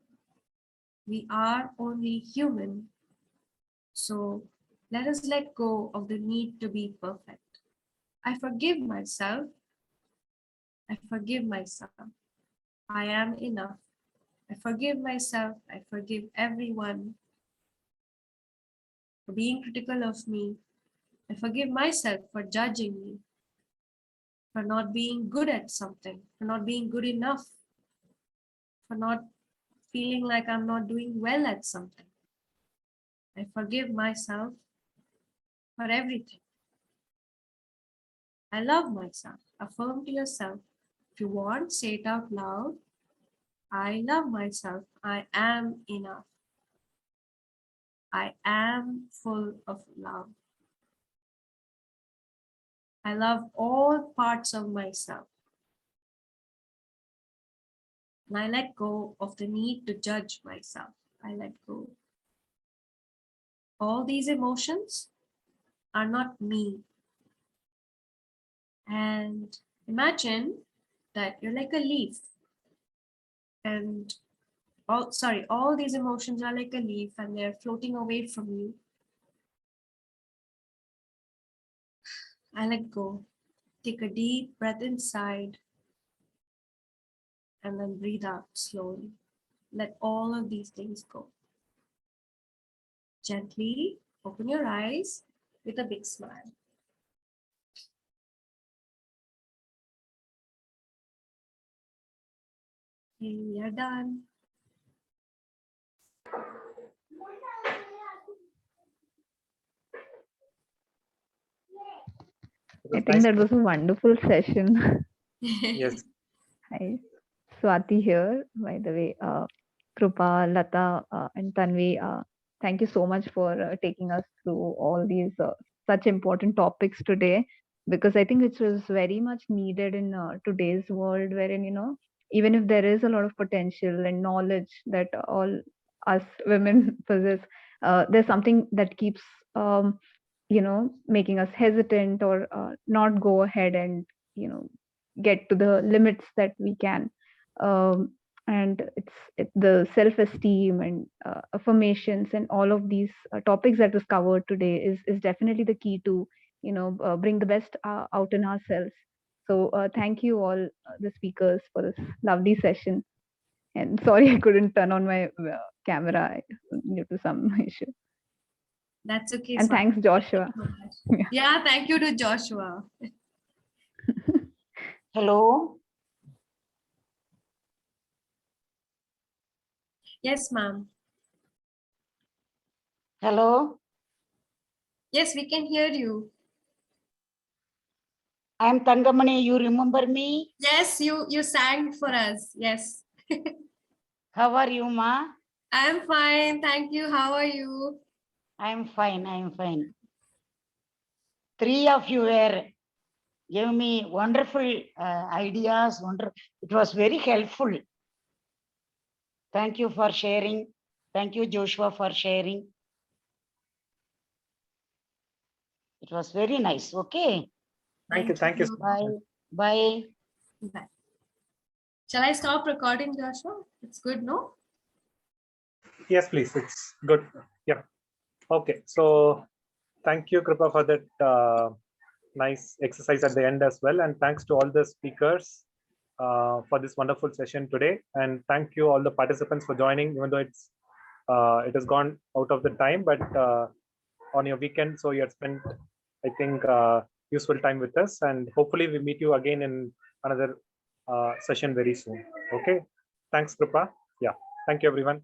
We are only human. So let us let go of the need to be perfect. I forgive myself. I forgive myself. I am enough. I forgive myself. I forgive everyone for being critical of me. I forgive myself for judging me, for not being good at something, for not being good enough, for not feeling like I'm not doing well at something. I forgive myself for everything. I love myself. Affirm to yourself. If you want, say it out loud. I love myself. I am enough. I am full of love. I love all parts of myself. And I let go of the need to judge myself. I let go. All these emotions are not me. And imagine that you're like a leaf. And all these emotions are like a leaf and they're floating away from you. I let go. Take a deep breath inside and then breathe out slowly. Let all of these things go. Gently open your eyes with a big smile. Okay, we are done. I think that was a wonderful session. Yes. Hi, Swati here, by the way. Krupa, Lata, and Tanvi, thank you so much for taking us through all these such important topics today, because I think it was very much needed in today's world, wherein, even if there is a lot of potential and knowledge that all us women possess, there's something that keeps making us hesitant or not go ahead and get to the limits that we can. And it's the self-esteem and affirmations and all of these topics that was covered today is definitely the key to bring the best out in ourselves. So thank you all the speakers for this lovely session. And sorry I couldn't turn on my camera due to some issue. That's okay. And thanks, Joshua. Yeah, thank you to Joshua. Hello. Yes, ma'am. Hello. Yes, we can hear you. I'm Tangamani. You remember me? Yes, you sang for us. Yes. How are you, Ma? I'm fine. Thank you. How are you? I'm fine. I'm fine. Three of you gave me wonderful ideas. It was very helpful. Thank you for sharing. Thank you, Joshua, for sharing. It was very nice. Okay. Thank you. Thank you. Bye. Bye. Bye. Shall I stop recording, Joshua? It's good, no? Yes, please. It's good. Yeah. Okay. So thank you, Krupa, for that nice exercise at the end as well. And thanks to all the speakers for this wonderful session today. And thank you all the participants for joining, even though it has gone out of the time, but on your weekend, so you had spent, I think, useful time with us. And hopefully we meet you again in another session very soon. Okay. Thanks, Krupa. Yeah. Thank you, everyone.